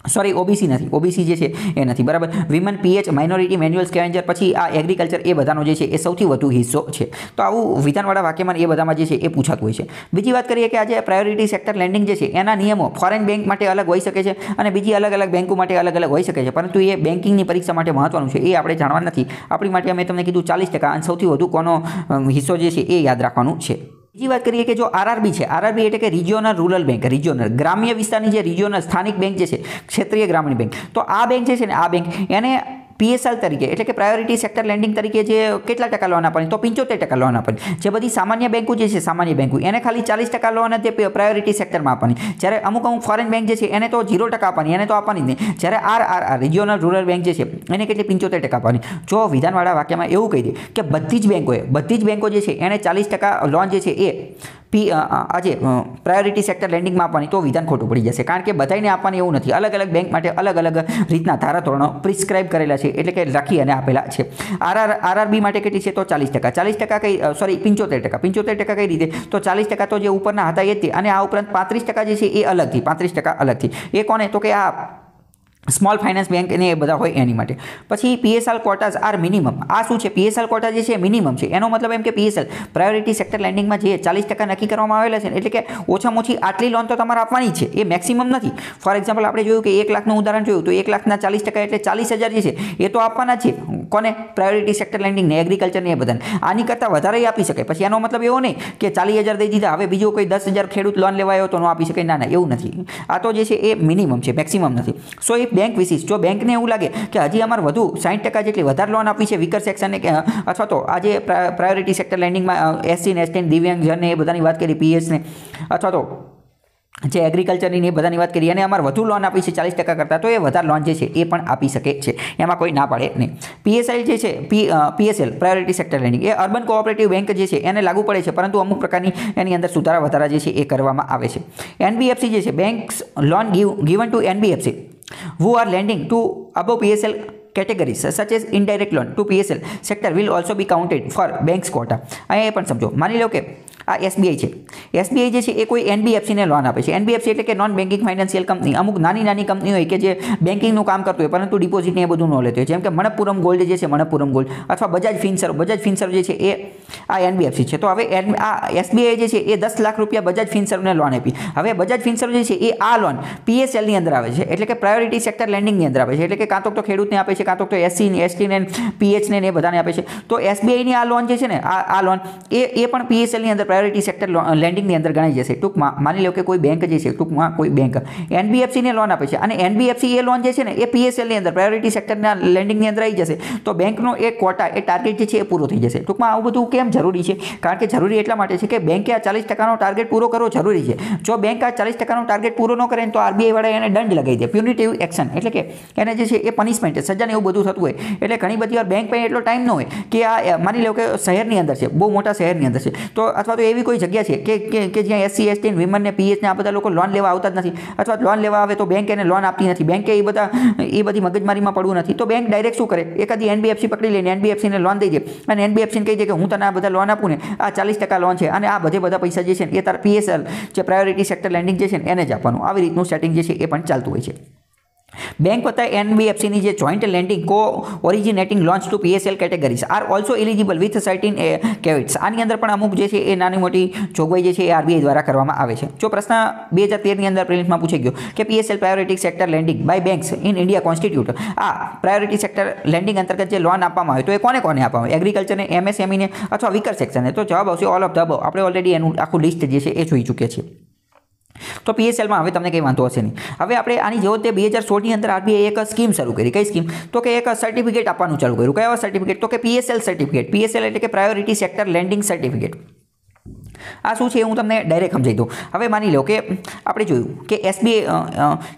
sorry OBC નથી, ઓબીસી જે છે એ નથી, બરાબર. વિમેન, પીએચ, માઇનોરિટી, મેન્યુઅલ સ્કેવેન્જર, પછી આ એગ્રીકલ્ચર, એ બધાનો જે છે એ સૌથી વધુ હિસ્સો છે. તો આવું વિધાનવાળા વાક્યમાં એ બધામાં જે છે એ પૂછાતું હોય છે. બીજી વાત કરીએ કે આજે પ્રાયોરિટી સેક્ટર લેન્ડિંગ જે છે એના નિયમો ફોરેન બેંક માટે અલગ હોઈ શકે છે અને બીજી અલગ અલગ બેંકો માટે અલગ અલગ હોઈ શકે છે, પરંતુ એ બેન્કિંગની પરીક્ષા માટે મહત્વનું છે, એ આપણે જાણવા નથી. આપણી માટે અમે તમને કીધું 40% અને સૌથી વધુ કોનો હિસ્સો જે છે એ યાદ રાખવાનું છે. બીજી વાત કરીએ કે જો આરઆરબી છે, આરઆરબી એટલે કે રિજિયોનલ રૂરલ બેંક, રિજિયોનલ ગ્રામ્ય વિસ્તારની જે રિજિયોનલ સ્થાનિક બેંક જે છે, ક્ષેત્રીય ગ્રામીણ બેંક, તો આ બેંક જે છે ને, આ બેંક એને પીએસએલ તરીકે એટલે કે પ્રાયોરિટી સેક્ટર લેન્ડિંગ તરીકે જે કેટલા ટકા લોન આપવાની? તો 75% લોન આપવાની. જે બધી સામાન્ય બેંકો જે છે, સામાન્ય બેંકો, એને ખાલી 40% લોન તે પ્રાયોરિટી સેક્ટરમાં આપવાની. જ્યારે અમુક ફોરેન બેંક જે છે એને તો 0% આપવાની, એને તો આપવાની જ નહીં. જ્યારે આરઆરઆર રિજિયોનલ રૂરલ બેંક જે છે એને કેટલી 75% આપવાની. જો વિધાનવાળા વાક્યમાં એવું કહી દે કે બધી જ બેંકો જે છે એને 40% લોન જે છે એ આજે પ્રાયોરિટી સેક્ટર લેન્ડિંગમાં આપવાની, તો વિધાન ખોટું પડી જશે. કારણ કે બધાને આપવાની એવું નથી. અલગ અલગ બેંક માટે અલગ અલગ રીતના ધારાધોરણો પ્રિસ્ક્રાઇબ કરેલા છે, એટલે કે લખી અને આપેલા છે. આરઆરબી માટે કેટલી છે? તો 40%. 40% કઈ, સોરી 75%. 75% કઈ રીતે? તો 40% તો જે ઉપરના હતા એ જ, અને આ ઉપરાંત 35% જે છે એ અલગથી, 35% અલગથી. એ કોને? તો કે આ સ્મોલ ફાઇનાન્સ બેંક ને એ બધા હોય એની માટે. પછી પીએસએલ કોટાઝ આર મિનિમમ. આ શું છે? પીએસએલ કોટા જે છે મિનિમમ છે. એનો મતલબ એમ કે પીએસએલ પ્રાયોરિટી સેક્ટર લેન્ડિંગમાં જે 40% નક્કી કરવામાં આવેલા છે, એટલે કે ઓછામાં ઓછી આટલી લોન તો તમારે આપવાની જ છે, એ મેક્સિમમ નથી. ફોર એક્ઝામ્પલ આપણે જોયું કે 1 લાખનું ઉદાહરણ જોયું, તો 1 લાખના 40% એટલે 40,000 જે છે એ તો આપવાના જ છે. કોને? પ્રાયોરિટી સેક્ટર લેન્ડિંગને, એગ્રીકલ્ચરને, એ બધાને. આની કરતાં વધારે આપી શકે. પછી એનો મતલબ એવો નહીં કે 40,000 દઈ દીધા, હવે બીજો કોઈ 10,000 ખેડૂત લોન લેવા આવ્યો તો ન આપી શકે. ના, એવું નથી. આ તો જે છે એ મિનિમમ છે, મેક્સિમમ નથી. સો એ બેંક વિશિષ્ટ, જો બેંકને એવું લાગે કે હજી અમારે વધુ 60% જેટલી વધારે લોન આપી છે વીકર સેક્શનને, અથવા તો આજે પ્રાયોરિટી સેક્ટર લેન્ડિંગમાં એસસી ને એસટી, દિવ્યાંગજનને, એ બધાની વાત કરી, પીએચને, અથવા તો જે એગ્રીકલ્ચરની એ બધાની વાત કરી, અને અમારે વધુ લોન આપી છે 40% કરતાં, તો એ વધારે લોન જે છે એ પણ આપી શકે છે. એમાં કોઈ ના પાડે નહીં. પીએસએલ જે છે, પીએસએલ પ્રાયોરિટી સેક્ટર લેન્ડિંગ, એ અર્બન કોઓપરેટિવ બેંક જે છે એને લાગુ પડે છે, પરંતુ અમુક પ્રકારની એની અંદર સુધારા વધારા જે છે એ કરવામાં આવે છે. એનબીએફસી જે છે, banks loan given to NBFC who are lending to above PSL categories such as indirect loan to PSL sector will also be counted for banks quota. અહીંયા એ પણ સમજો. માની લો કે આ એસબીઆઈ છે. એસબીઆઈ જે છે એ કોઈ એનબીએફસીને લોન આપે છે. એનબીએફસી એટલે કે નોન બેન્કિંગ ફાઇનાન્શિયલ કંપની. અમુક નાની કંપની હોય કે જે બેન્કિંગનું કામ કરતું હોય, પરંતુ ડિપોઝિટને એ બધું ન લેતું હોય, જેમ કે મણપ્પુરમ ગોલ્ડ જે છે, મણપ્પુરમ ગોલ્ડ, અથવા બજાજ ફિનસર્વ જે છે એ આ એનબીએફસી છે. તો હવે આ એસબીઆઈ જે છે એ 10 લાખ રૂપિયા બજાજ ફિનસર્વને લોન આપી. હવે બજાજ ફિનસર્વ જે છે એ આ લોન પીએસએલની અંદર આવે છે, એટલે કે પ્રાયોરિટી સેક્ટર લેન્ડિંગની અંદર આવે છે. એટલે કે કાં તો ખેડૂતને આપે છે, કાં તો એસસી, એસટીને, પીએચને એ બધાને આપે છે. તો એસબીઆઈની આ લોન જે છે ને, આ લોન એ પણ પીએસએલની અંદર પ્રાયોરિટી સેક્ટર લેન્ડિંગની અંદર ગણાઈ જશે. ટૂંકમાં માની લો કે કોઈ બેંક જે છે, ટૂંકમાં કોઈ બેંક એનબીએફસીને લોન આપે છે, અને એનબીએફસી એ લોન જે છે ને એ પીએસએલની અંદર પ્રાયોરિટી સેક્ટરના લેન્ડિંગની અંદર આવી જશે, તો બેંકનો એ ક્વોટા, એ ટાર્ગેટ જે છે એ પૂરો થઈ જશે. ટૂંકમાં આવું બધું કેમ જરૂરી છે? કારણ કે જરૂરી એટલા માટે છે કે બેંકે આ 40%નો ટાર્ગેટ પૂરો કરવો જરૂરી છે. જો બેંક આ 40%નો ટાર્ગેટ પૂરો ન કરે તો આરબીઆઈ વાળા એને દંડ લગાવી દે, પ્યુનિટિવ એક્શન, એટલે કે એને જે છે એ પનિશમેન્ટ, સજાને એવું બધું થતું હોય. એટલે ઘણી બધી વાર બેંક પાસે એટલો ટાઈમ ન હોય કે આ માની લો કે શહેરની અંદર છે, બહુ મોટા શહેરની અંદર છે, તો અથવા તો એવી કોઈ જગ્યા છે કે જ્યાં SC ST વિમન ને PH ને આ બધા લોકો લોન લેવા આવતા જ નથી, અથવા લોન લેવા આવે તો બેંક એને લોન આપતી નથી, બેંકે એ બધી મગજમારીમાં પડવું નથી. તો બેંક ડાયરેક્ટ શું કરે, એકાદી NBFC પકડી લઈને NBFC ને લોન દઈ દે અને NBFC ને કહી દે કે હું તને આ બધા લોન આપું ને, આ 40% લોન છે અને આ બધા પૈસા જે છે એ તારા PSL જે પ્રાયોરિટી સેક્ટર લેન્ડિંગ જે છે એને જ આપવાનું. આવી રીતનું સેટિંગ જે છે એ પણ ચાલતું હોય છે. બેંક વત્તા NBFC ની જે joint lending co originating loans to PSL categories are also eligible with certain caveats. આની અંદર પણ અમુક જે છે એ નાની મોટી જોગવાઈ જે છે એ RBI દ્વારા કરવામાં આવે છે. જો પ્રશ્ન 2013 ની અંદર પ્રિલિમ્સમાં પૂછાઈ ગયો કે PSL priority sector lending by banks in India constitute, આ પ્રાયોરિટી સેક્ટર લેન્ડિંગ અંતર્ગત જે લોન આપવામાં આવે તો એ કોને આપવામાં આવે, એગ્રીકલ્ચરને, MSME ને અથવા વીકર સેક્શનને? તો જવાબ આવશે ઓલ ઓફ ધ અબવ. આપણે ઓલરેડી એનું આખું લિસ્ટ જે છે એ જોઈ ચૂક્યા છીએ. તો PSLમાં હવે તમને કંઈ વાંધો હશે નહીં. હવે આપણે આની જેવો તે 2016 ની અંદર RBI એક સ્કીમ શરૂ કરી. કઈ સ્કીમ? તો કે એક સર્ટિફિકેટ આપવાનું ચાલુ કર્યું. કયા સર્ટિફિકેટ? તો કે PSL સર્ટિફિકેટ. PSL એટલે કે પ્રાયોરિટી સેક્ટર લેન્ડિંગ સર્ટિફિકેટ. આ શું છે હું તમને ડાયરેક્ટ સમજાવી દઉં. હવે માની લો કે આપણે જોયું કે SBI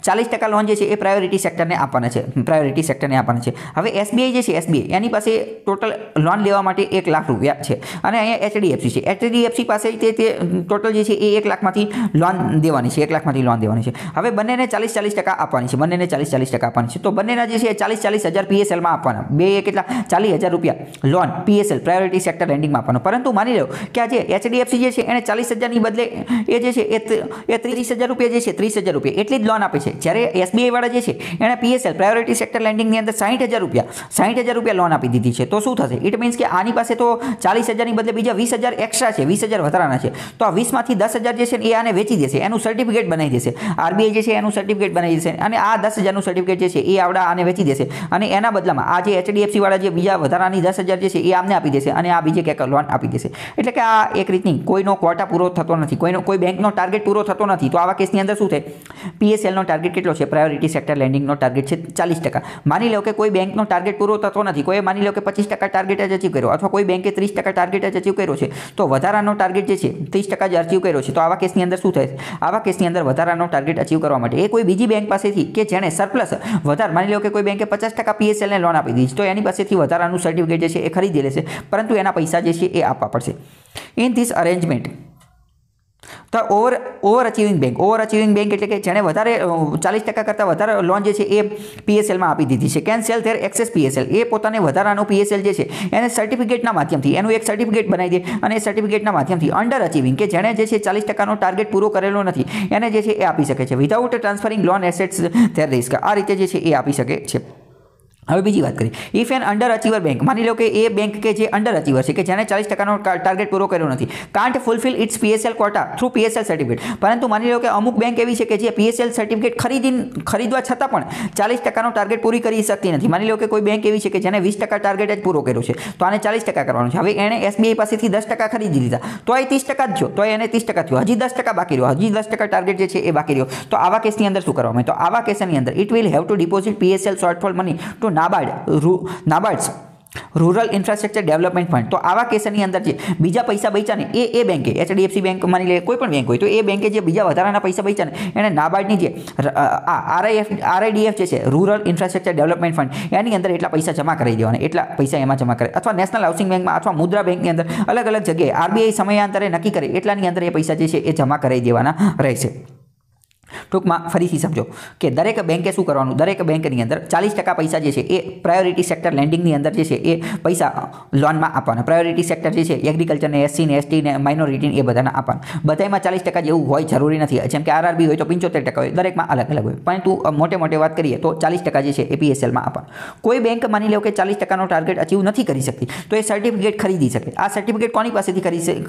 40% લોન જે છે એ પ્રાયોરિટી સેક્ટરને આપવાના છે, પ્રાયોરિટી સેક્ટરને આપવાના છે. હવે SBI જે છે, SBI એની પાસે ટોટલ લોન લેવા માટે 1 લાખ રૂપિયા છે અને અહીંયા HDFC છે. HDFC પાસે તે ટોટલ જે છે એ 1 લાખમાંથી લોન દેવાની છે, 1 લાખમાંથી લોન દેવાની છે. હવે બંનેને 40% આપવાની છે, બંનેને 40% આપવાની છે. તો બંનેના જે છે 40,000 PSLમાં આપવાના. બે કેટલા? 40,000 રૂપિયા લોન PSL પ્રાયોરિટી સેક્ટર લેન્ડિંગમાં આપવાનો. પરંતુ માની લો કે આ જે HDFC જે છે એને 40,000 ની બદલે એ જે છે એ 30,000 રૂપિયા જે છે 30,000 રૂપિયા એટલી જ લોન આપે છે. જ્યારે SBI વાળા જે છે એને PSL પ્રાયોરિટી સેક્ટર લેન્ડિંગની અંદર 60,000 રૂપિયા લોન આપી દીધી છે. તો શું થશે? ઇટ મીન્સ કે આની પાસે તો 40,000 ની બદલે બીજા 20,000 એક્સ્ટ્રા છે, 20,000 વધારાના છે. તો આ 20માંથી 10,000 જે છે એ આને વેચી દેશે, એનું સર્ટિફિકેટ બનાવી દેશે. RBI જે છે એનું સર્ટિફિકેટ બનાવી દેશે અને આ 10,000 નું સર્ટિફિકેટ જે છે એ આવડા આને વેચી દેશે અને એના બદલામાં આ જે HDFC વાળા જે બીજા વધારાની 10,000 જે છે એ આમને આપી દેશે અને આ બીજે ક્યાંક લોન આપી દેશે. એટલે કે આ એક રીતની કોઈનો ક્વોટા પૂરો થતો નથી, કોઈ બેંકનો ટાર્ગેટ પૂરો થતો નથી. તો આવા કેસની અંદર શું થાય? PSLનો ટાર્ગેટ કેટલો છે? પ્રાયોરિટી સેક્ટર લેન્ડિંગનો ટાર્ગેટ છે 40%. માની લો કે કોઈ બેંકનો ટાર્ગેટ પૂરો થતો નથી, કોઈ માની લો કે 25% ટાર્ગેટ જ અચીવ કર્યો અથવા કોઈ બેંકે 30% ટાર્ગેટ જ અચીવ કર્યો છે, તો વધારાનો ટાર્ગેટ જે છે 30% જ અચીવ કર્યો છે. તો આવા કેસની અંદર શું થાય? આવા કેસની અંદર વધારાનો ટાર્ગેટ અચીવ કરવા માટે એ કોઈ બીજી બેંક પાસેથી કે જેણે સરપ્લસ વધારે, માની લો કે કોઈ બેંકે 50% PSLને લોન આપી દીધી, તો એની પાસેથી વધારાનું સર્ટિફિકેટ જે છે એ ખરીદી લેશે, પરંતુ એના પૈસા જે છે એ આપવા પડશે. ઇન ધીસ અરેન્જમેન્ટ તો ઓવર અચીવિંગ બેંક એટલે કે જેણે વધારે 40% કરતાં વધારે લોન જે છે એ PSLમાં આપી દીધી છે, can cell there access PSL. એ પોતાને વધારાનું PSL જે છે એને સર્ટિફિકેટના માધ્યમથી એનું એક સર્ટિફિકેટ બનાવી દે અને એ સર્ટિફિકેટના માધ્યમથી અંડર અચીવિંગ કે જેણે જે છે 40%નો ટાર્ગેટ પૂરો કરેલો નથી એને જે છે એ આપી શકે છે. Without transferring loan assets there risk. આ રીતે જે છે એ આપી શકે છે. હવે બીજી વાત કરીએ. If N under achiever bank, માની લો કે એ બેંક કે જે અંડર અચીવર છે કે જેને 40%નો ટાર્ગેટ પૂરો કર્યો નથી, can't fulfil its PSL quota through PSL certificate. પરંતુ માની લો કે અમુક બેંક એવી છે કે જે PSL સર્ટિફિકેટ ખરીદવા છતાં પણ 40%નો ટાર્ગેટ પૂરી કરી શકતી નથી. માની લો કે કોઈ બેંક એવી છે કે જેને 20% ટાર્ગેટ જ પૂરો કર્યો છે, તો આને 40% કરવાનું છે. હવે એણે SBI પાસેથી 10% ખરીદી લીધા, તો એ 30% જ થયો, તો એને 30% થયો, હજી 10% બાકી રહ્યો, હજી 10% ટાર્ગેટ જે છે એ બાકી રહ્યો. તો આવા કેસની અંદર શું કરવામાં આવે? તો આવા કેસની અંદર it will have to deposit PSL shortfall money to NABARD's rural infrastructure development fund. તો આવા કેસની અંદર જે બીજા પૈસા બચ્યા ને એ બેંકે, HDFC બેંક માની લે કોઈ પણ બેંક હોય, તો એ બેંકે જે બીજા વધારાના પૈસા બચ્યા ને એને નાબાર્ડની જે RIDF જે છે રૂરલ ઇન્ફ્રાસ્ટ્રક્ચર ડેવલપમેન્ટ ફંડ એની અંદર એટલા પૈસા જમા કરી દેવાના, એટલા પૈસા એમાં જમા કરે, અથવા નેશનલ હાઉસિંગ બેંકમાં અથવા મુદ્રા બેંકની અંદર અલગ અલગ જગ્યાએ RBI સમયાંતરે નક્કી કરે એટલાની અંદર એ પૈસા જે છે એ જમા કરી દેવાના રહેશે. ટૂંકમાં ફરીથી સમજો કે દરેક બેંકે શું કરવાનું? દરેક બેંકની અંદર 40% પૈસા જે છે એ પ્રાયોરિટી સેક્ટર લેન્ડિંગની અંદર જે છે એ પૈસા લોનમાં આપવાના. પ્રાયોરિટી સેક્ટર જે છે એગ્રીકલ્ચરને, SC ને, ST ને, માઇનોરિટીને એ બધાને આપવાના. બધામાં 40% જેવું હોય જરૂરી નથી. જેમ કે RRB હોય તો 75% હોય, દરેકમાં અલગ અલગ હોય. પરંતુ મોટે વાત કરીએ તો 40% જે છે એ PSLમાં આપવાના. કોઈ બેંક માની લો કે 40%નો ટાર્ગેટ અચીવ નથી કરી શકતી, તો એ સર્ટિફિકેટ ખરીદી શકે. આ સર્ટિફિકેટ કોની પાસેથી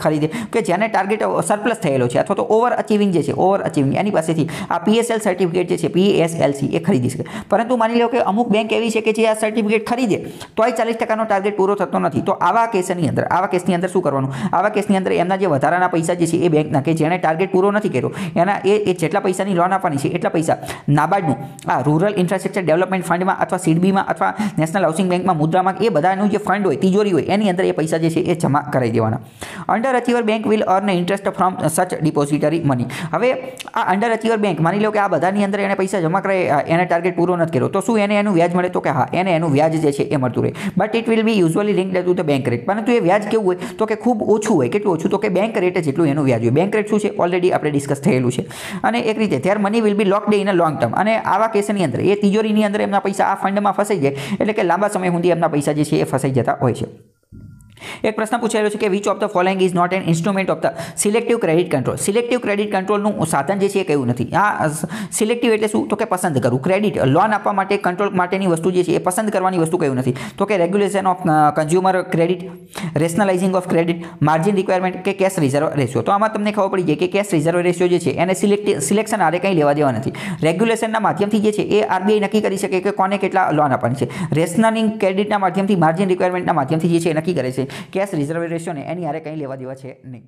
ખરીદે? કે જેને ટાર્ગેટ સરપ્લસ થયેલો છે અથવા તો ઓવર અચીવિંગ જે છે, ઓવર અચીવિંગ એની પાસેથી આ PSL સર્ટિફિકેટ જે છે PSLC એ ખરીદી શકે. પરંતુ માની લો કે અમુક બેંક એવી છે કે જે આ સર્ટિફિકેટ ખરીદે તોય 40%નો ટાર્ગેટ પૂરો થતો નથી, તો આવા કેસની અંદર શું કરવાનું? આવા કેસની અંદર એમના જે વધારાના પૈસા જે છે એ બેંકના કે જેણે ટાર્ગેટ પૂરો નથી કર્યો એના એ જેટલા પૈસાની લોન આપવાની છે એટલા પૈસા નાબાર્ડનું આ રૂરલ ઇન્ફ્રાસ્ટ્રક્ચર ડેવલપમેન્ટ ફંડમાં અથવા CDBમાં અથવા નેશનલ હાઉસિંગ બેંકમાં, મુદ્રામાં એ બધાનું જે ફંડ હોય, તિજોરી હોય એની અંદર એ પૈસા જે છે એ જમા કરાવી દેવાના. Under achiever bank will earn interest from such depository money. હવે આ અંડર અચીવર યોર બેંક, માની લો કે આ બધાની અંદર એને પૈસા જમા કરે, એને ટાર્ગેટ પૂરો નથી કર્યો, તો શું એને એનું વ્યાજ મળે? તો કે હા, એને એનું વ્યાજ જે છે એ મળતું રહે, but it will be usually linked to the bank rate. પરંતુ એ વ્યાજ કેવું હોય? તો કે ખૂબ ઓછું હોય. કેટલું ઓછું? તો કે બેંક રેટ જેટલું એનું વ્યાજ હોય. બેંક રેટ શું છે? ઓલરેડી આપણે ડિસ્કસ થયેલું છે. અને એક રીતે there money will be locked in a long term. અને આવા કેસની અંદર એ તિજોરીની અંદર એમના પૈસા આ ફંડમાં ફસાઈ જાય, એટલે કે લાંબા સમય સુધી એમના પૈસા જે છે એ ફસાઈ જતા હોય છે. એક પ્રશ્ન પૂછાયેલો છે કે which of the following is not an instrument of the selective credit control. Selective credit કંટ્રોલનું સાધન જે છે એ કયું નથી. આ સિલેક્ટિવ એટલે શું? તો કે પસંદ કરવું. ક્રેડિટ લોન આપવા માટે કંટ્રોલ માટેની વસ્તુ જે છે એ પસંદ કરવાની વસ્તુ કયું નથી. તો કે regulation of consumer credit, rationalising of credit, margin requirement કે કેશ રિઝર્વ રેશિયો. તો આમાં તમને ખબર પડી જાય કે કેશ રિઝર્વ રેશિયો જે છે એને સિલેક્શન આરે કંઈ લેવા દેવા નથી. રેગ્યુલેશનના માધ્યમથી જે છે એ આરબીઆઈ નક્કી કરી શકે કે કોને કેટલા લોન આપવાની છે. રેશનલિંગ ક્રેડિટના માધ્યમથી, માર્જિન રિક્વાયરમેન્ટના માધ્યમથી જે છે એ નક્કી કરે છે. કેશ રિઝર્વ રેશિયોને એની આરે કંઈ લેવા દેવા છે નહીં.